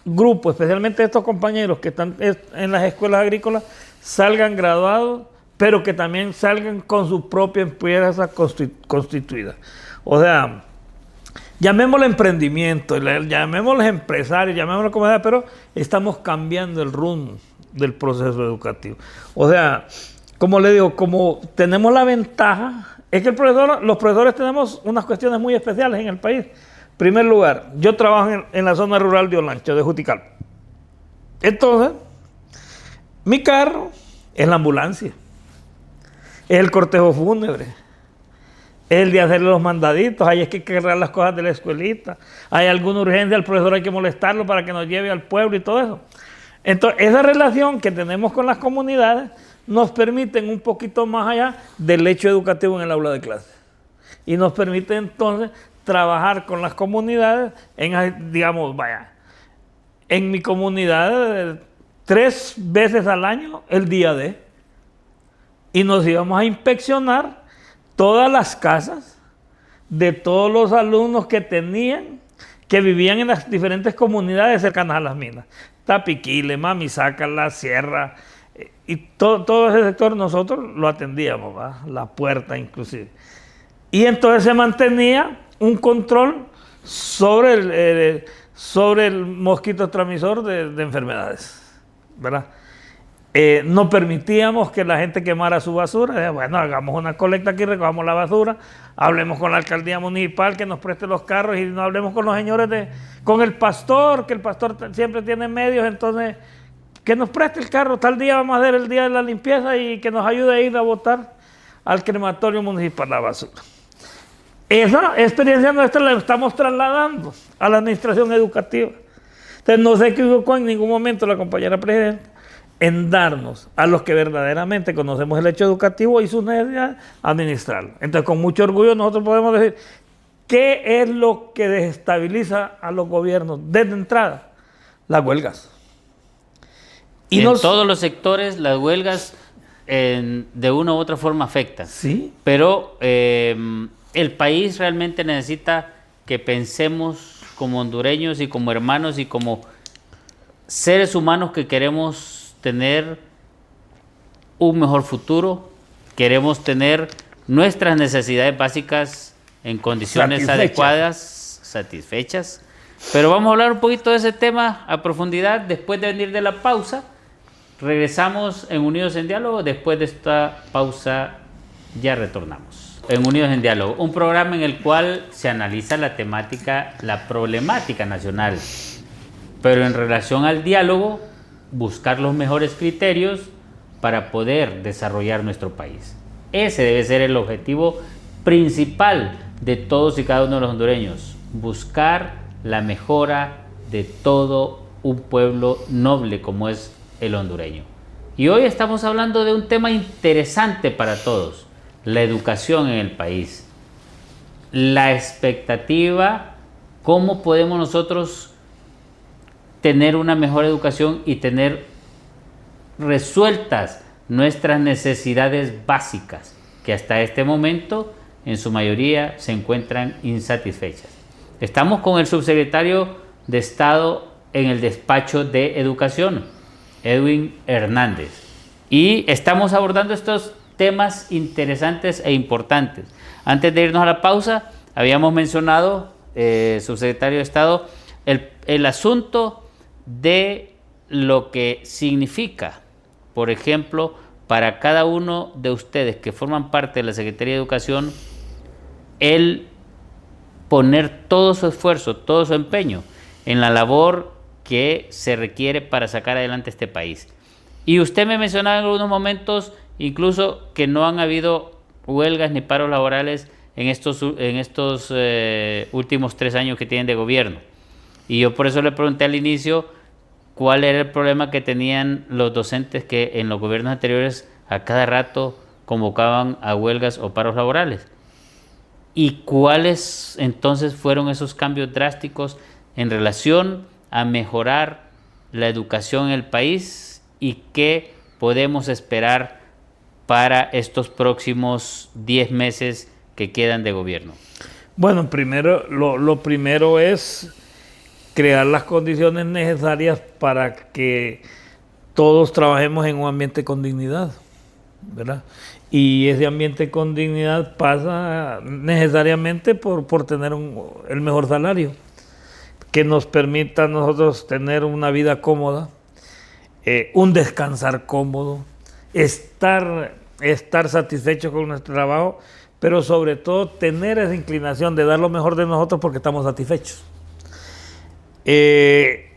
grupo, especialmente estos compañeros que están en las escuelas agrícolas, salgan graduados, pero que también salgan con su propia empresa constituida. O sea, llamémoslo emprendimiento, llamémoslo empresarios, llamémoslo como sea, pero estamos cambiando el rumbo del proceso educativo. O sea, como le digo, como tenemos la ventaja, es que los profesores tenemos unas cuestiones muy especiales en el país. En primer lugar, yo trabajo en la zona rural de Olancho, de Juticalpa. Entonces, mi carro es la ambulancia, es el cortejo fúnebre, es el de hacerle los mandaditos, ahí es que hay que arreglar las cosas de la escuelita, hay alguna urgencia, al profesor hay que molestarlo para que nos lleve al pueblo y todo eso. Entonces, esa relación que tenemos con las comunidades nos permiten un poquito más allá del hecho educativo en el aula de clase. Y nos permite entonces trabajar con las comunidades digamos, en mi comunidad 3 veces al año el día D. Y nos íbamos a inspeccionar todas las casas de todos los alumnos que vivían en las diferentes comunidades cercanas a las minas. Tapiquile, Mamisaca, La Sierra, y todo ese sector nosotros lo atendíamos, ¿verdad? La Puerta inclusive. Y entonces se mantenía un control sobre el mosquito transmisor de enfermedades, ¿verdad? No permitíamos que la gente quemara su basura. Bueno, hagamos una colecta aquí, recogamos la basura, hablemos con la alcaldía municipal que nos preste los carros, y no hablemos con los señores con el pastor, que el pastor siempre tiene medios, entonces que nos preste el carro, tal día vamos a hacer el día de la limpieza, y que nos ayude a ir a botar al crematorio municipal la basura. Esa experiencia nuestra la estamos trasladando a la administración educativa. Entonces no se equivocó en ningún momento la compañera presidenta en darnos a los que verdaderamente conocemos el hecho educativo y sus necesidades, administrarlo. Entonces con mucho orgullo nosotros podemos decir, ¿Qué es lo que desestabiliza a los gobiernos desde entrada? Las huelgas. Y en todos los sectores las huelgas de una u otra forma afectan. Sí. Pero el país realmente necesita que pensemos como hondureños y como hermanos y como seres humanos que queremos tener un mejor futuro, queremos tener nuestras necesidades básicas en condiciones adecuadas, satisfechas. Pero vamos a hablar un poquito de ese tema a profundidad después de venir de la pausa. Regresamos en Unidos en Diálogo. Después de esta pausa ya retornamos. En Unidos en Diálogo, un programa en el cual se analiza la temática, la problemática nacional, pero en relación al diálogo, buscar los mejores criterios para poder desarrollar nuestro país. Ese debe ser el objetivo principal de todos y cada uno de los hondureños, buscar la mejora de todo un pueblo noble como es el hondureño. Y hoy estamos hablando de un tema interesante para todos, la educación en el país, la expectativa, cómo podemos nosotros tener una mejor educación y tener resueltas nuestras necesidades básicas, que hasta este momento en su mayoría se encuentran insatisfechas. Estamos con el subsecretario de Estado en el despacho de Educación, Edwin Hernández, y estamos abordando estos temas interesantes e importantes. Antes de irnos a la pausa, habíamos mencionado, subsecretario de Estado, el asunto de lo que significa, por ejemplo, para cada uno de ustedes que forman parte de la Secretaría de Educación, el poner todo su esfuerzo, todo su empeño en la labor que se requiere para sacar adelante este país. Y usted me mencionaba en algunos momentos incluso que no han habido huelgas ni paros laborales en estos últimos 3 años que tienen de gobierno. Y yo por eso le pregunté al inicio cuál era el problema que tenían los docentes que en los gobiernos anteriores a cada rato convocaban a huelgas o paros laborales. ¿Y cuáles entonces fueron esos cambios drásticos en relación a mejorar la educación en el país y qué podemos esperar para estos próximos 10 meses que quedan de gobierno? Bueno, primero, lo primero es crear las condiciones necesarias para que todos trabajemos en un ambiente con dignidad, ¿verdad? Y ese ambiente con dignidad pasa necesariamente por tener el mejor salario, que nos permita a nosotros tener una vida cómoda, un descansar cómodo, estar satisfechos con nuestro trabajo, pero sobre todo tener esa inclinación de dar lo mejor de nosotros porque estamos satisfechos. En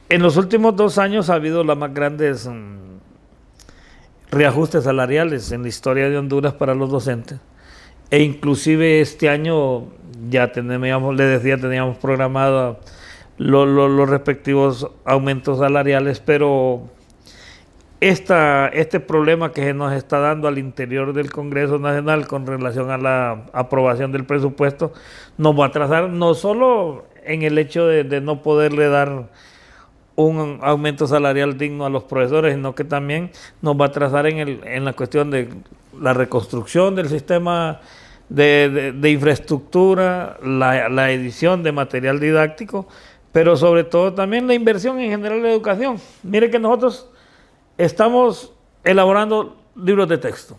los últimos 2 años ha habido las más grandes reajustes salariales en la historia de Honduras para los docentes, e inclusive este año ya teníamos programado los respectivos aumentos salariales, pero este problema que se nos está dando al interior del Congreso Nacional con relación a la aprobación del presupuesto nos va a atrasar, no solo en el hecho de no poderle dar un aumento salarial digno a los profesores, sino que también nos va a atrasar en la cuestión de la reconstrucción del sistema de infraestructura, la edición de material didáctico, pero sobre todo también la inversión en general en la educación. Mire que nosotros estamos elaborando libros de texto,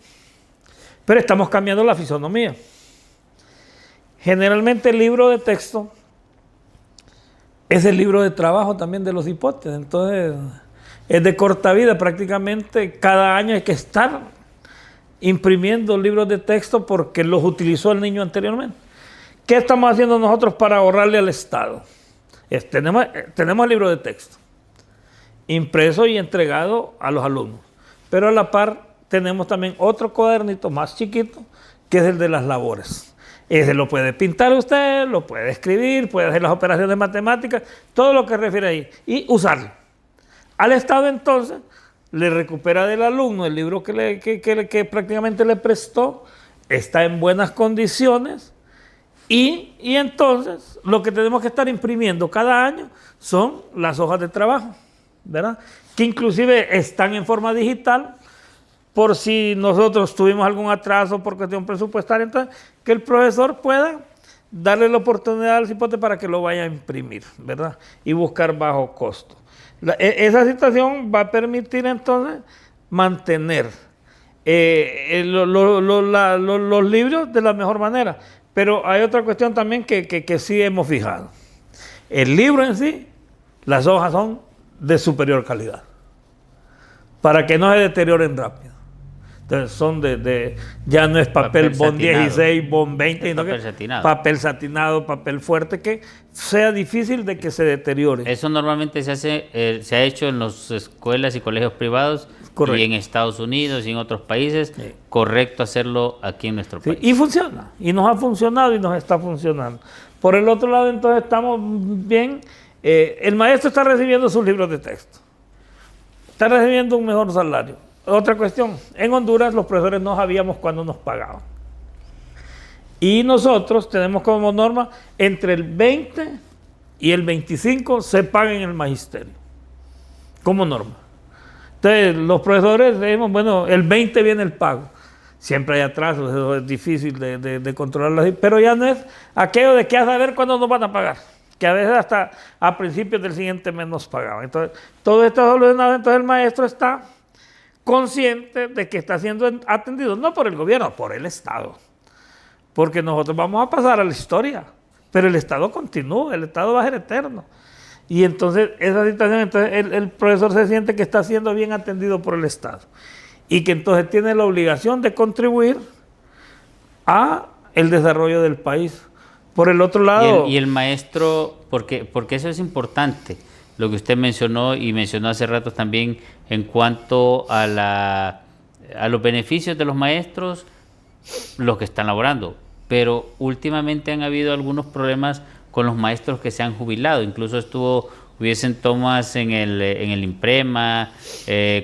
pero estamos cambiando la fisonomía. Generalmente el libro de texto es el libro de trabajo también de los hipotes, entonces es de corta vida, prácticamente cada año hay que estar imprimiendo libros de texto porque los utilizó el niño anteriormente. ¿Qué estamos haciendo nosotros para ahorrarle al Estado? Tenemos el libro de texto impreso y entregado a los alumnos, pero a la par tenemos también otro cuadernito más chiquito que es el de las labores. Ese lo puede pintar usted, lo puede escribir, puede hacer las operaciones de matemáticas, todo lo que refiere ahí, y usarlo. Al Estado entonces le recupera del alumno el libro que prácticamente le prestó, está en buenas condiciones Y entonces lo que tenemos que estar imprimiendo cada año son las hojas de trabajo, ¿verdad? Que inclusive están en forma digital por si nosotros tuvimos algún atraso por cuestión presupuestaria, entonces que el profesor pueda darle la oportunidad al cipote para que lo vaya a imprimir, ¿verdad? Y buscar bajo costo. Esa situación va a permitir entonces mantener los libros de la mejor manera. Pero hay otra cuestión también que sí hemos fijado. El libro en sí, las hojas son de superior calidad, para que no se deterioren rápido. Entonces son ya no es papel bond 16, bond 20, sino papel que satinado. Papel satinado, papel fuerte, que sea difícil de que se deteriore. Eso normalmente se ha hecho en las escuelas y colegios privados. Correcto. Y en Estados Unidos y en otros países. Sí. Correcto hacerlo aquí en nuestro país. Y funciona, y nos ha funcionado y nos está funcionando. Por el otro lado, entonces estamos bien. El maestro está recibiendo sus libros de texto, está recibiendo un mejor salario. Otra cuestión, en Honduras los profesores no sabíamos cuándo nos pagaban. Y nosotros tenemos como norma entre el 20 y el 25 se paga en el magisterio, como norma. Entonces los profesores decimos, bueno, el 20 viene el pago. Siempre hay atrasos, eso es difícil de controlarlo, pero ya no es aquello de que a saber cuándo nos van a pagar, que a veces hasta a principios del siguiente mes nos pagaban. Entonces todo esto solucionado, entonces el maestro está consciente de que está siendo atendido no por el gobierno, por el Estado. Porque nosotros vamos a pasar a la historia, pero el Estado continúa, el Estado va a ser eterno. Y entonces esa situación, entonces el profesor se siente que está siendo bien atendido por el Estado y que entonces tiene la obligación de contribuir a el desarrollo del país. Por el otro lado... Y el maestro, porque eso es importante, lo que usted mencionó y mencionó hace rato también en cuanto a los beneficios de los maestros, los que están laborando, pero últimamente han habido algunos problemas con los maestros que se han jubilado, incluso hubiesen tomas en el IMPREMA,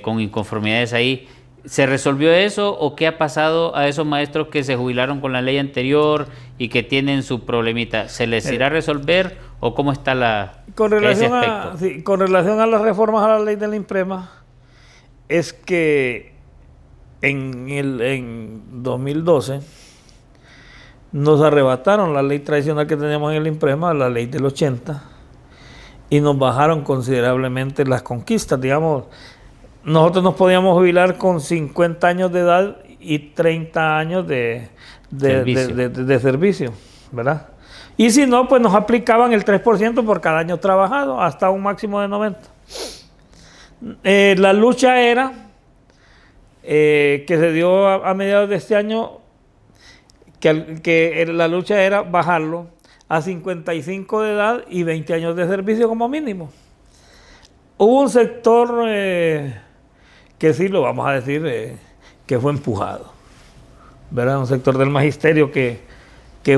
con inconformidades ahí. ¿Se resolvió eso o qué ha pasado a esos maestros que se jubilaron con la ley anterior y que tienen su problemita? ¿Se les irá a resolver o cómo está ese aspecto? Con relación a las reformas a la ley del IMPREMA, es que en 2012 nos arrebataron la ley tradicional que teníamos en el IMPREMA, la ley del 80, y nos bajaron considerablemente las conquistas. Digamos, nosotros nos podíamos jubilar con 50 años de edad y 30 años de servicio, ¿verdad? Y si no, pues nos aplicaban el 3% por cada año trabajado, hasta un máximo de 90. La lucha era, que se dio a mediados de este año, que la lucha era bajarlo a 55 de edad y 20 años de servicio como mínimo. Hubo un sector que sí lo vamos a decir, que fue empujado, ¿verdad? Un sector del magisterio que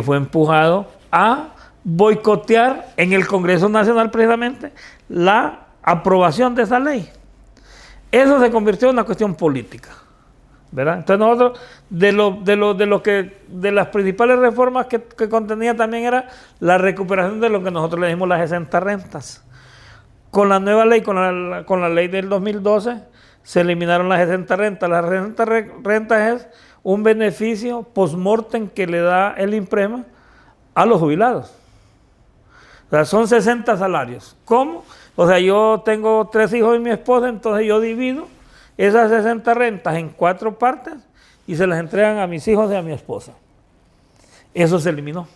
fue empujado a boicotear en el Congreso Nacional precisamente la aprobación de esa ley. Eso se convirtió en una cuestión política, ¿verdad? Entonces nosotros, de las principales reformas que contenía también era la recuperación de lo que nosotros le decimos las 60 rentas. Con la nueva ley, con la ley del 2012, se eliminaron las 60 rentas. Las 60 rentas es un beneficio post-mortem que le da el IMPREMA a los jubilados. O sea, son 60 salarios. ¿Cómo? O sea, yo tengo 3 hijos y mi esposa, entonces yo divido esas 60 rentas en 4 partes y se las entregan a mis hijos y a mi esposa. Eso se eliminó.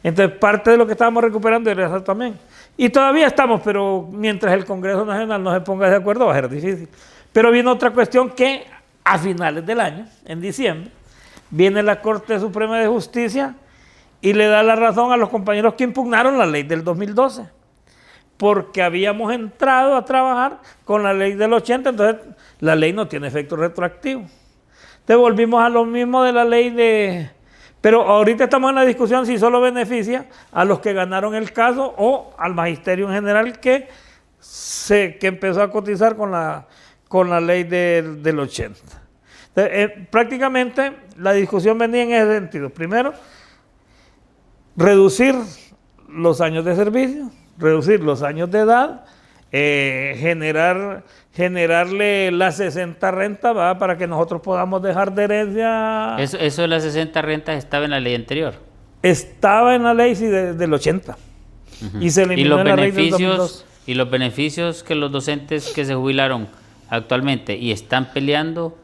Entonces, parte de lo que estábamos recuperando era eso también. Y todavía estamos, pero mientras el Congreso Nacional no se ponga de acuerdo va a ser difícil. Pero viene otra cuestión que a finales del año, en diciembre, viene la Corte Suprema de Justicia y le da la razón a los compañeros que impugnaron la ley del 2012. Porque habíamos entrado a trabajar con la ley del 80, entonces la ley no tiene efecto retroactivo. Entonces volvimos a lo mismo de la ley de... Pero ahorita estamos en la discusión si solo beneficia a los que ganaron el caso o al magisterio en general que empezó a cotizar con la ley del 80. Entonces, prácticamente la discusión venía en ese sentido. Primero, reducir los años de servicio, reducir los años de edad, generarle las 60 rentas, ¿va? Para que nosotros podamos dejar de herencia. Eso de las 60 rentas estaba en la ley anterior. Estaba en la ley sí, del 80. Y se eliminó en la ley del 2002. Y los beneficios que los docentes que se jubilaron actualmente y están peleando,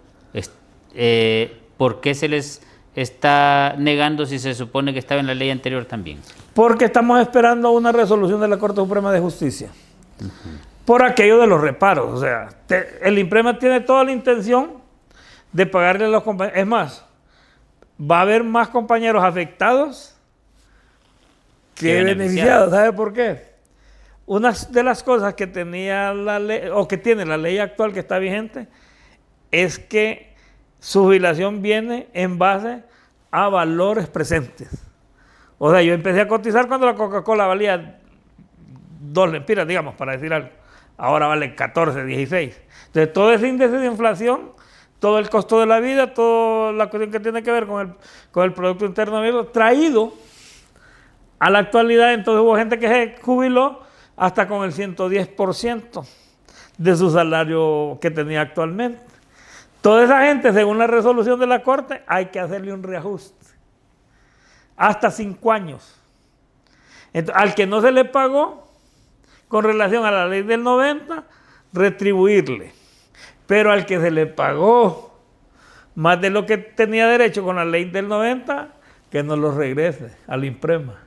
¿por qué se les está negando si se supone que estaba en la ley anterior también? Porque estamos esperando una resolución de la Corte Suprema de Justicia. Por aquello de los reparos. O sea, el INPREMA tiene toda la intención de pagarle a los compañeros. Es más, va a haber más compañeros afectados que beneficiados. ¿Sabe por qué? Una de las cosas que tenía la ley, o que tiene la ley actual que está vigente, es que su jubilación viene en base a valores presentes. O sea, yo empecé a cotizar cuando la Coca-Cola valía 2 lempiras, digamos, para decir algo. Ahora vale 14, 16. Entonces, todo ese índice de inflación, todo el costo de la vida, toda la cuestión que tiene que ver con el Producto Interno Bruto, traído a la actualidad. Entonces, hubo gente que se jubiló hasta con el 110% de su salario que tenía actualmente. Toda esa gente, según la resolución de la Corte, hay que hacerle un reajuste. Hasta 5 años. Entonces, al que no se le pagó, con relación a la ley del 90, retribuirle. Pero al que se le pagó más de lo que tenía derecho con la ley del 90, que nos lo regrese al INPREMA.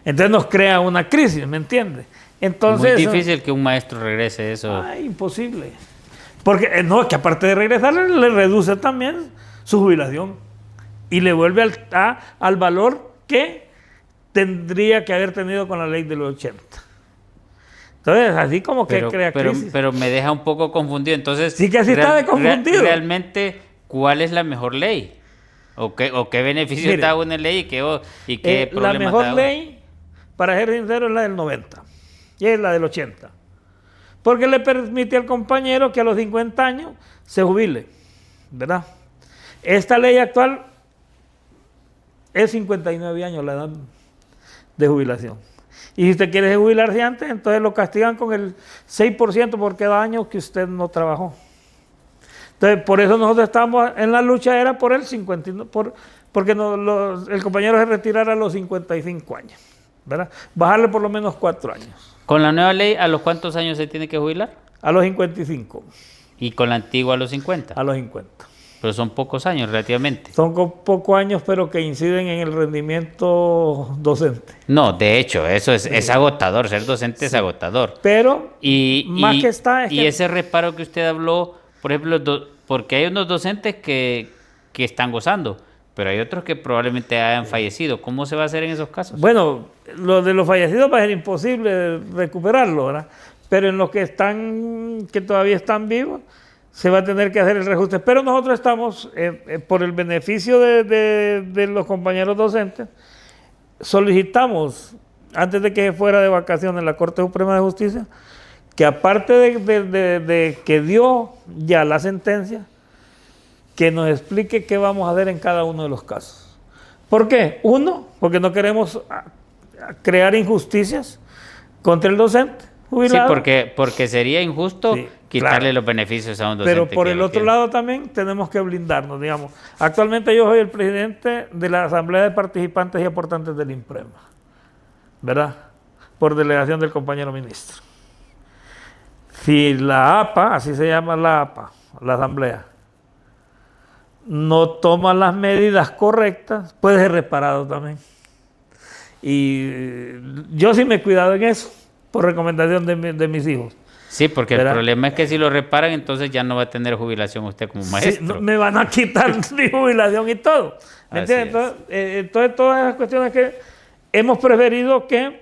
Entonces nos crea una crisis, ¿me entiendes? Entonces, muy difícil que un maestro regrese eso. Imposible. Porque no, es que aparte de regresar, le reduce también su jubilación y le vuelve al valor que tendría que haber tenido con la ley del 80. Entonces, así como que crea crisis. Pero me deja un poco confundido. Entonces, sí que así está de confundido. Realmente, ¿cuál es la mejor ley? ¿O qué beneficio da una ley y qué problema da? La mejor ley, para ser sincero, es la del 90 y es la del 80. Porque le permite al compañero que a los 50 años se jubile, ¿verdad? Esta ley actual es 59 años la edad de jubilación. Y si usted quiere jubilarse antes, entonces lo castigan con el 6% por cada año que usted no trabajó. Entonces, por eso nosotros estamos en la lucha, era por el 50, porque el compañero se retirara a los 55 años, ¿verdad? Bajarle por lo menos 4 años. ¿Con la nueva ley a los cuántos años se tiene que jubilar? A los 55. ¿Y con la antigua a los 50? A los 50. Pero son pocos años relativamente. Son pocos años, pero que inciden en el rendimiento docente. No, de hecho, eso es agotador, ser docente es agotador. Pero, y ese reparo que usted habló, por ejemplo, porque hay unos docentes que están gozando, pero hay otros que probablemente hayan fallecido. ¿Cómo se va a hacer en esos casos? Bueno, lo de los fallecidos va a ser imposible recuperarlo, ¿verdad? Pero en los que todavía están vivos, se va a tener que hacer el reajuste. Pero nosotros estamos, por el beneficio de los compañeros docentes, solicitamos, antes de que fuera de vacaciones la Corte Suprema de Justicia, que aparte de que dio ya la sentencia, que nos explique qué vamos a hacer en cada uno de los casos. ¿Por qué? Uno, porque no queremos crear injusticias contra el docente jubilado. Sí, porque sería injusto quitarle los beneficios a un docente. Pero por el otro lado también tenemos que blindarnos, digamos. Actualmente yo soy el presidente de la Asamblea de Participantes y Aportantes del INPREMA, ¿verdad? Por delegación del compañero ministro. Si la APA, así se llama la APA, la Asamblea, no toma las medidas correctas, puede ser reparado también. Y yo sí me he cuidado en eso, por recomendación de mis hijos. Sí, porque ¿verdad? El problema es que si lo reparan, entonces ya no va a tener jubilación usted como maestro. Sí, me van a quitar mi jubilación y todo. ¿Me entiendes? Entonces, todas esas cuestiones que hemos preferido que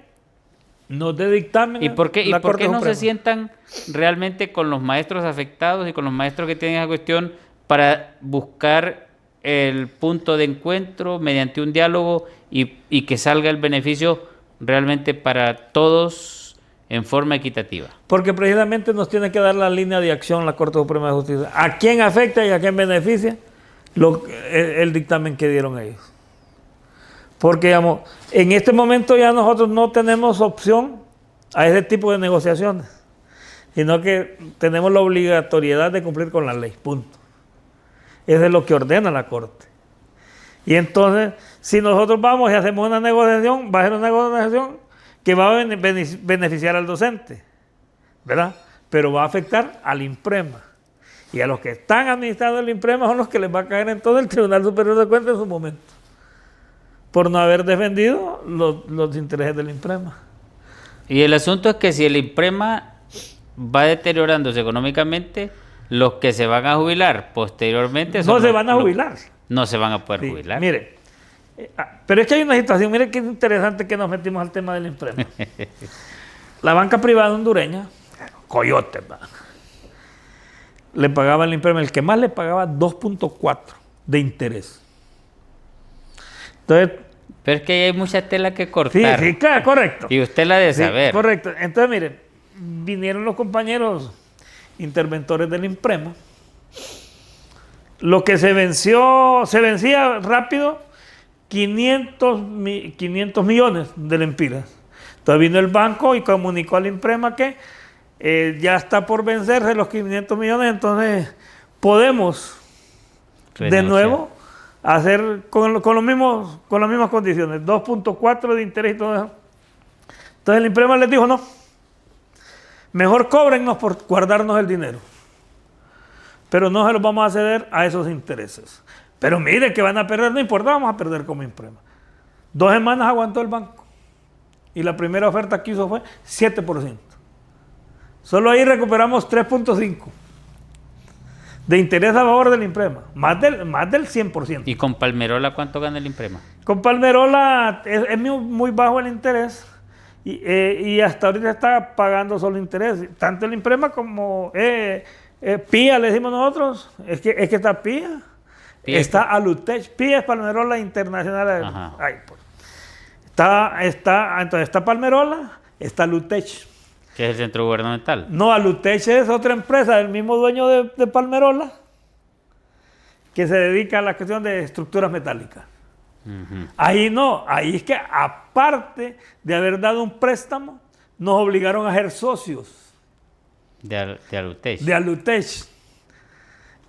nos dé dictamen. ¿Y por qué no se sientan realmente con los maestros afectados y con los maestros que tienen esa cuestión para buscar el punto de encuentro mediante un diálogo y que salga el beneficio realmente para todos en forma equitativa? Porque precisamente nos tiene que dar la línea de acción la Corte Suprema de Justicia. ¿A quién afecta y a quién beneficia el dictamen que dieron ellos? Porque, digamos, en este momento ya nosotros no tenemos opción a ese tipo de negociaciones, sino que tenemos la obligatoriedad de cumplir con la ley, punto. Eso es lo que ordena la Corte. Y entonces, si nosotros vamos y hacemos una negociación, va a ser una negociación que va a beneficiar al docente, ¿verdad? Pero va a afectar al INPREMA. Y a los que están administrando el INPREMA son los que les va a caer en todo el Tribunal Superior de Cuentas en su momento, por no haber defendido los intereses del INPREMA. Y el asunto es que si el INPREMA va deteriorándose económicamente, los que se van a jubilar posteriormente no se van a jubilar. No se van a poder Sí, jubilar. Mire, pero es que hay una situación, mire qué interesante que nos metimos al tema del INPREMA. La banca privada hondureña, coyote, ¿verdad? Le pagaba al INPREMA, el que más le pagaba 2.4 de interés. Entonces, pero es que hay mucha tela que sí, cortar. sí, claro, correcto. Y usted la de Sí, saber. correcto. Entonces, mire, vinieron los compañeros interventores del INPREMA. Lo que se vencía rápido, 500 millones de lempiras. Entonces vino el banco y comunicó al INPREMA que ya está por vencerse los 500 millones, entonces podemos de nuevo hacer con las mismas condiciones, 2.4 de interés y todo eso. Entonces el INPREMA les dijo, no, mejor cóbrennos por guardarnos el dinero, pero no se los vamos a ceder a esos intereses. Pero mire que van a perder, no importa, vamos a perder como INPREMA. 2 semanas aguantó el banco y la primera oferta que hizo fue 7%. Solo ahí recuperamos 3.5 de interés a favor del INPREMA, más del 100%. ¿Y con Palmerola cuánto gana el INPREMA? Con Palmerola es muy bajo el interés y hasta ahorita está pagando solo interés. Tanto el INPREMA como PIA, le decimos nosotros, es que está PIA, está Alutech. PIA es Palmerola Internacional. Ay, pues. Entonces está Palmerola, está Alutech. ¿Qué es el centro gubernamental? No, Alutech es otra empresa del mismo dueño de Palmerola que se dedica a la cuestión de estructuras metálicas. Ahí no, ahí es que aparte de haber dado un préstamo, nos obligaron a ser socios de Alutech. De Alutech.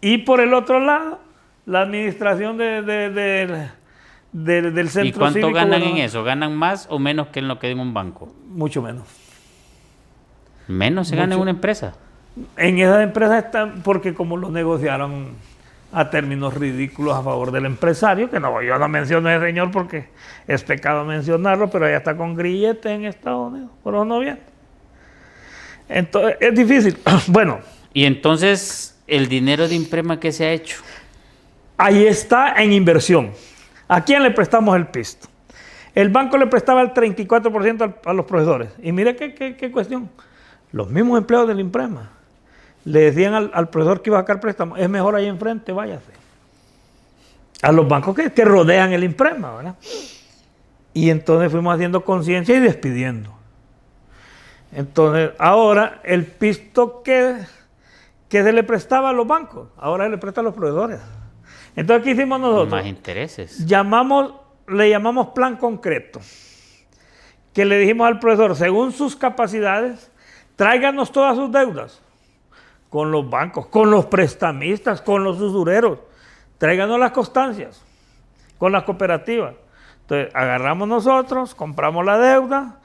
Y por el otro lado, la administración del centro. ¿Y cuánto cívico, ganan bueno, en eso? ¿Ganan más o menos que en lo que en un banco? Mucho menos. ¿Menos se gana en una empresa? En esas empresas están, porque como lo negociaron a términos ridículos a favor del empresario, que no, yo no menciono a ese señor porque es pecado mencionarlo, pero allá está con grillete en Estados Unidos, pero no bien. Entonces, es difícil. Bueno. Y entonces, ¿el dinero de INPREMA qué se ha hecho? Ahí está en inversión. ¿A quién le prestamos el pisto? El banco le prestaba el 34% a los profesores. Y mire qué cuestión. Los mismos empleados del INPREMA le decían al profesor que iba a sacar préstamo, es mejor ahí enfrente, váyase. A los bancos que rodean el INPREMA, ¿verdad? Y entonces fuimos haciendo conciencia y despidiendo. Entonces, ahora el pisto que se le prestaba a los bancos, ahora se le presta a los profesores. Entonces, ¿qué hicimos nosotros? Más intereses. Le llamamos plan concreto, que le dijimos al profesor, según sus capacidades, tráiganos todas sus deudas, con los bancos, con los prestamistas, con los usureros, tráiganos las constancias, con las cooperativas. Entonces, agarramos nosotros, compramos la deuda,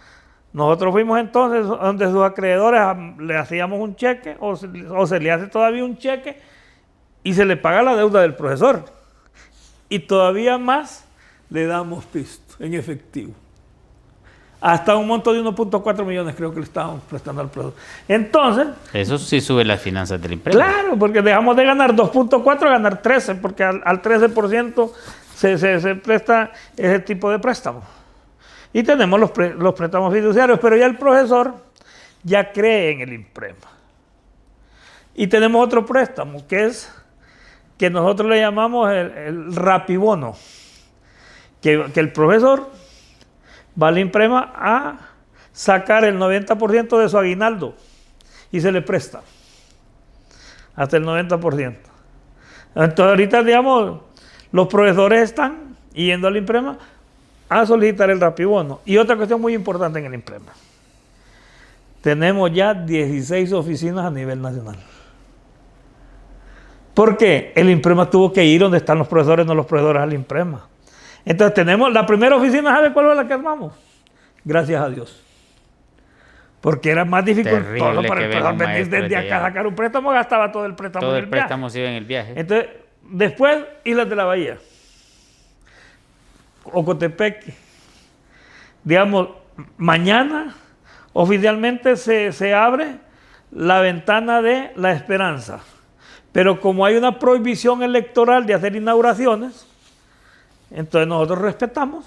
nosotros fuimos entonces donde sus acreedores, le hacíamos un cheque, o se le hace todavía un cheque, y se le paga la deuda del profesor. Y todavía más le damos pisto en efectivo. Hasta un monto de 1.4 millones creo que le estábamos prestando al profesor. Entonces... Eso sí sube las finanzas del INPREMA. Claro, porque dejamos de ganar 2.4 a ganar 13, porque al 13% se presta ese tipo de préstamos. Y tenemos los préstamos fiduciarios, pero ya el profesor ya cree en el INPREMA. Y tenemos otro préstamo, que nosotros le llamamos el rapibono, que el profesor va al INPREMA a sacar el 90% de su aguinaldo y se le presta hasta el 90%. Entonces ahorita, digamos, los profesores están yendo al INPREMA a solicitar el rapibono. Y otra cuestión muy importante en el IMPREMA. Tenemos ya 16 oficinas a nivel nacional. ¿Por qué? El IMPREMA tuvo que ir donde están los profesores, no los profesores al IMPREMA. Entonces tenemos la primera oficina, ¿sabe cuál es la que armamos? Gracias a Dios. Porque era más dificultoso para el profesor venir desde acá a sacar un préstamo, gastaba todo el préstamo Todo en el préstamo se iba en el viaje. Entonces, después, Islas de la Bahía, Ocotepeque. Digamos, mañana oficialmente se abre la ventana de la esperanza. Pero como hay una prohibición electoral de hacer inauguraciones, entonces nosotros respetamos,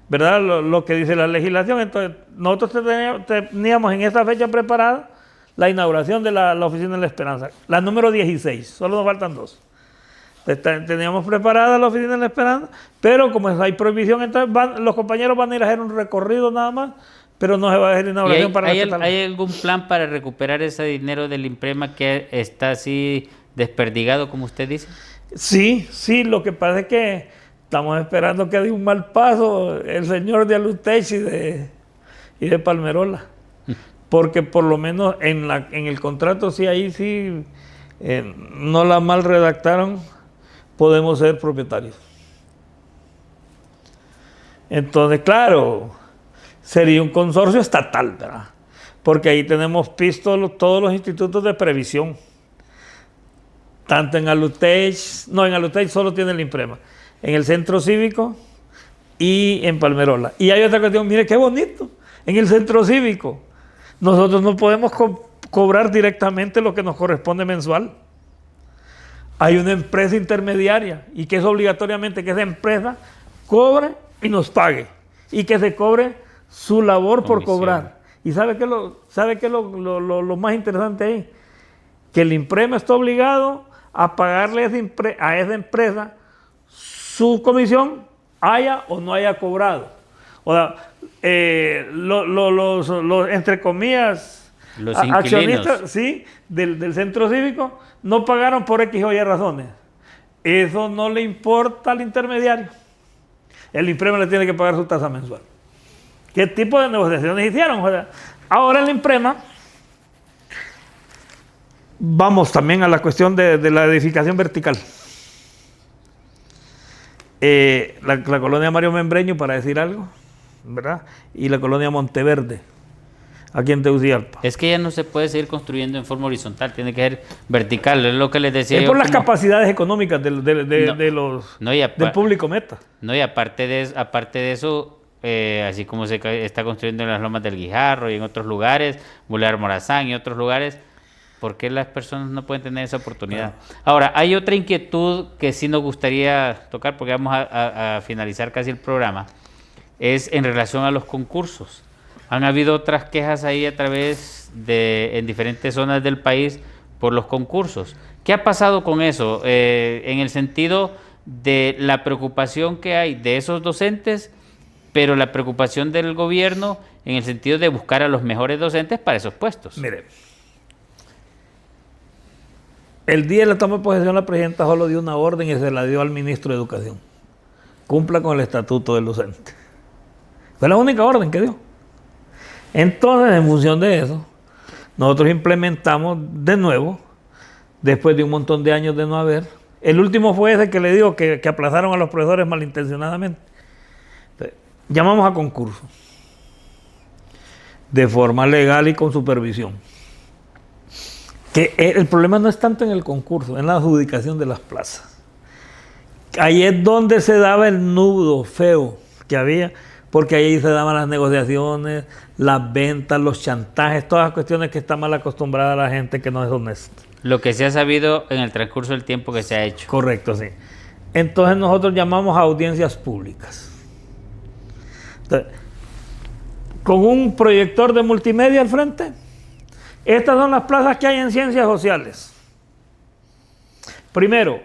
¿verdad? Lo que dice la legislación. Entonces nosotros teníamos en esta fecha preparada la inauguración de la oficina de la esperanza, la número 16, solo nos faltan 2. Teníamos preparada la oficina de la esperanza, pero como hay prohibición, entonces los compañeros van a ir a hacer un recorrido nada más, pero no se va a hacer inauguración para respetarla. ¿Hay algún plan para recuperar ese dinero del IMPREMA que está así desperdigado, como usted dice? Sí, lo que pasa es que estamos esperando que dé un mal paso el señor de Alutech y de Palmerola, porque por lo menos en el contrato no la mal redactaron, podemos ser propietarios. Entonces, claro, sería un consorcio estatal, ¿verdad? Porque ahí tenemos pistos todos los institutos de previsión. Tanto en Alutech, en Alutech solo tiene el IMPREMA, en el Centro Cívico y en Palmerola. Y hay otra cuestión, mire qué bonito, en el Centro Cívico nosotros no podemos cobrar directamente lo que nos corresponde mensual. Hay una empresa intermediaria y que es obligatoriamente que esa empresa cobre y nos pague y que se cobre su labor por cobrar. ¿Y sabe qué es lo más interesante ahí? Que el IMPREMA está obligado a pagarle a esa empresa su comisión, haya o no haya cobrado. O sea, los entre comillas, los accionistas, sí, del Centro Cívico no pagaron por X o Y razones. Eso no le importa al intermediario. El IMPREMA le tiene que pagar su tasa mensual. ¿Qué tipo de negociaciones hicieron? O sea, ahora el IMPREMA, vamos también a la cuestión de la edificación vertical. La colonia Mario Membreño, para decir algo, ¿verdad? Y la colonia Monteverde, aquí en Tegucigalpa. Es que ya no se puede seguir construyendo en forma horizontal, tiene que ser vertical, es lo que les decía. Es por las capacidades económicas del público meta. No, y aparte de eso, así como se está construyendo en las Lomas del Guijarro y en otros lugares, Boulevard Morazán y otros lugares, ¿por qué las personas no pueden tener esa oportunidad? Ahora, hay otra inquietud que sí nos gustaría tocar, porque vamos a finalizar casi el programa, es en relación a los concursos. Han habido otras quejas ahí en diferentes zonas del país por los concursos. ¿Qué ha pasado con eso? En el sentido de la preocupación que hay de esos docentes, pero la preocupación del gobierno en el sentido de buscar a los mejores docentes para esos puestos. Mire, el día de la toma de posesión la presidenta solo dio una orden y se la dio al ministro de Educación. Cumpla con el estatuto del docente. Fue la única orden que dio. Entonces, en función de eso, nosotros implementamos de nuevo, después de un montón de años de no haber. El último fue ese que le digo que aplazaron a los profesores malintencionadamente. Entonces, llamamos a concurso, de forma legal y con supervisión. Que el problema no es tanto en el concurso, en la adjudicación de las plazas. Ahí es donde se daba el nudo feo que había, porque ahí se daban las negociaciones, las ventas, los chantajes, todas las cuestiones que está mal acostumbrada la gente que no es honesta. Lo que se ha sabido en el transcurso del tiempo que se ha hecho. Correcto, sí. Entonces nosotros llamamos a audiencias públicas. Entonces, con un proyector de multimedia al frente, estas son las plazas que hay en ciencias sociales. Primero,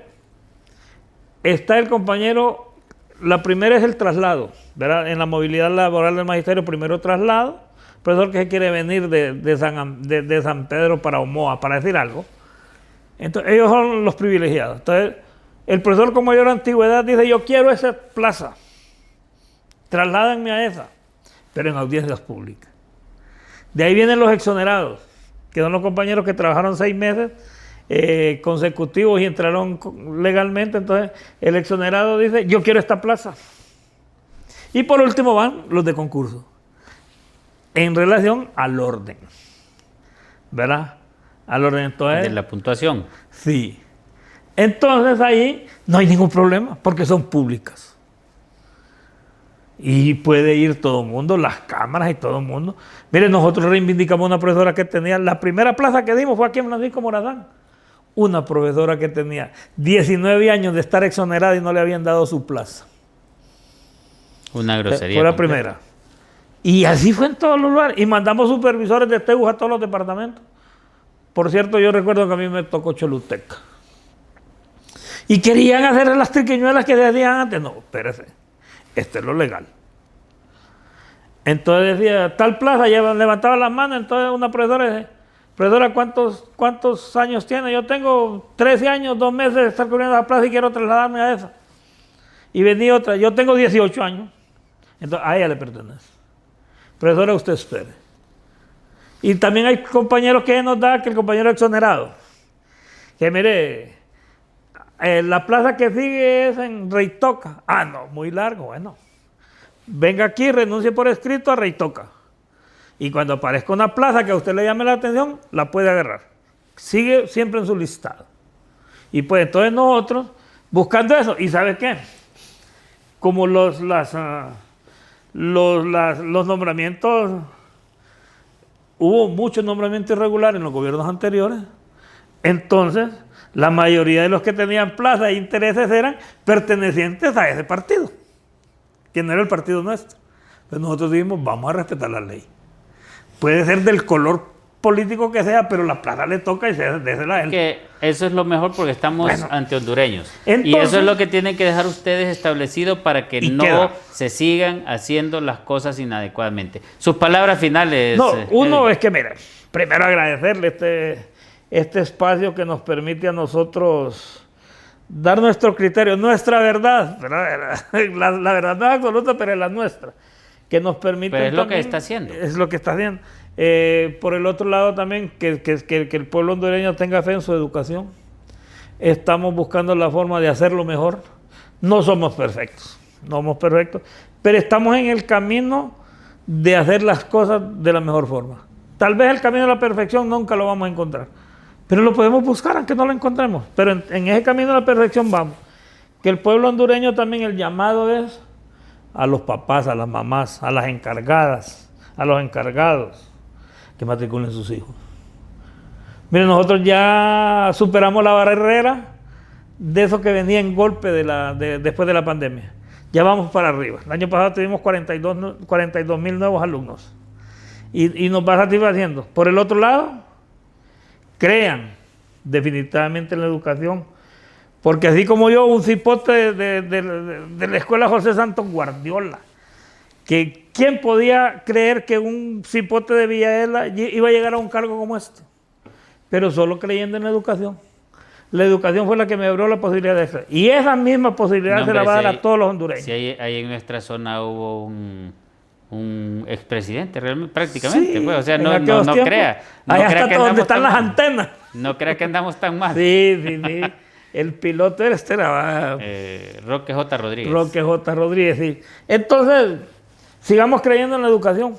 está el compañero, la primera es el traslado, ¿verdad? En la movilidad laboral del magisterio, primero traslado, profesor que se quiere venir de San Pedro para Omoa, para decir algo. Entonces, ellos son los privilegiados. Entonces, el profesor con mayor antigüedad dice, yo quiero esa plaza. trasládenme a esa, pero en audiencias públicas. De ahí vienen los exonerados, que son los compañeros que trabajaron 6 meses consecutivos y entraron legalmente. Entonces el exonerado dice, yo quiero esta plaza. Y por último van los de concurso, en relación al orden, ¿verdad? Al orden. Entonces, de la puntuación. Sí. Entonces ahí no hay ningún problema, porque son públicas. Y puede ir todo el mundo, las cámaras y todo el mundo. Miren, nosotros reivindicamos una profesora que tenía, la primera plaza que dimos fue aquí en Francisco Morazán. Una profesora que tenía 19 años de estar exonerada y no le habían dado su plaza. Una grosería. Fue la primera. Y así fue en todos los lugares. Y mandamos supervisores de TEUS a todos los departamentos. Por cierto, yo recuerdo que a mí me tocó Choluteca. Y querían hacer las triquiñuelas que decían antes. No, espérese. Esto es lo legal. Entonces decía, tal plaza, levantaba las manos. Entonces una profesora decía, profesora, ¿cuántos años tiene? Yo tengo 13 años, 2 meses de estar cubriendo la plaza y quiero trasladarme a esa. Y venía otra, yo tengo 18 años. Entonces a ella le pertenece. Profesora, usted espere. Y también hay compañeros que nos da que el compañero exonerado. Que mire, la plaza que sigue es en Reitoca. Ah, no, muy largo, bueno. Venga aquí, renuncie por escrito a Reitoca. Y cuando aparezca una plaza que a usted le llame la atención, la puede agarrar. Sigue siempre en su listado. Y pues entonces nosotros, buscando eso, ¿y sabe qué? Como los nombramientos, hubo muchos nombramientos irregulares en los gobiernos anteriores, entonces la mayoría de los que tenían plazas e intereses eran pertenecientes a ese partido, que no era el partido nuestro. Pues nosotros dijimos, vamos a respetar la ley. Puede ser del color político que sea, pero la plaza le toca y désela a él. Que eso es lo mejor porque estamos ante hondureños. Entonces, y eso es lo que tienen que dejar ustedes establecido para que no se sigan haciendo las cosas inadecuadamente. Sus palabras finales. No, uno es que, mira, primero agradecerle este espacio que nos permite a nosotros dar nuestro criterio, nuestra verdad. La verdad no es absoluta, pero es la nuestra. Que nos permite. Pero es lo que está haciendo. Es lo que está haciendo. Por el otro lado también, que el pueblo hondureño tenga fe en su educación. Estamos buscando la forma de hacerlo mejor. No somos perfectos, pero estamos en el camino de hacer las cosas de la mejor forma. Tal vez el camino de la perfección nunca lo vamos a encontrar, pero lo podemos buscar aunque no lo encontremos. Pero en ese camino de la perfección vamos. Que el pueblo hondureño también, el llamado es a los papás, a las mamás, a las encargadas, a los encargados, que matriculen sus hijos. Miren, nosotros ya superamos la barrera de eso que venía en golpe después de la pandemia. Ya vamos para arriba. El año pasado tuvimos 42,000 nuevos alumnos. Y nos va satisfaciendo. Por el otro lado, crean definitivamente en la educación. Porque así como yo, un cipote de la escuela José Santos Guardiola, que ¿quién podía creer que un cipote de Villaela iba a llegar a un cargo como este? Pero solo creyendo en la educación. La educación fue la que me abrió la posibilidad de eso. Y esa misma posibilidad se la va a dar a todos los hondureños. Si ahí en nuestra zona hubo un expresidente, realmente, prácticamente. Sí, pues, o sea, no crea. Allá está donde están las antenas. No crea que andamos tan mal. Sí. El piloto era Roque J. Rodríguez. Roque J. Rodríguez, sí. Entonces, sigamos creyendo en la educación,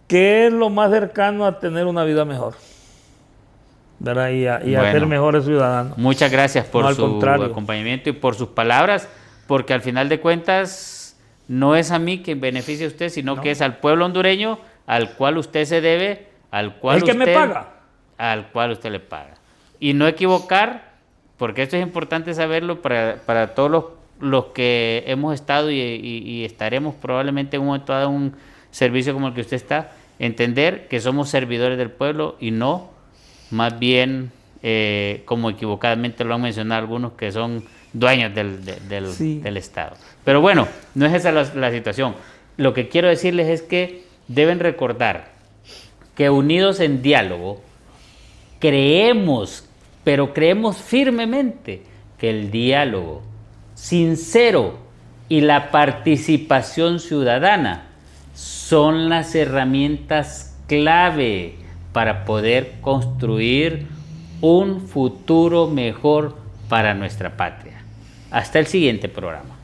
que es lo más cercano a tener una vida mejor, ¿verdad? Y a ser mejores ciudadanos. Muchas gracias por su acompañamiento y por sus palabras, porque al final de cuentas no es a mí quien beneficia a usted, sino que es al pueblo hondureño al cual usted se debe, al cual me paga. Al cual usted le paga. Y no equivocar, porque esto es importante saberlo para todos los que hemos estado y estaremos probablemente en un momento dado en un servicio como el que usted está, entender que somos servidores del pueblo y no más bien como equivocadamente lo han mencionado algunos, que son dueños del Estado. Pero bueno, no es esa la situación. Lo que quiero decirles es que deben recordar que unidos en diálogo creemos firmemente que el diálogo sincero y la participación ciudadana son las herramientas clave para poder construir un futuro mejor para nuestra patria. Hasta el siguiente programa.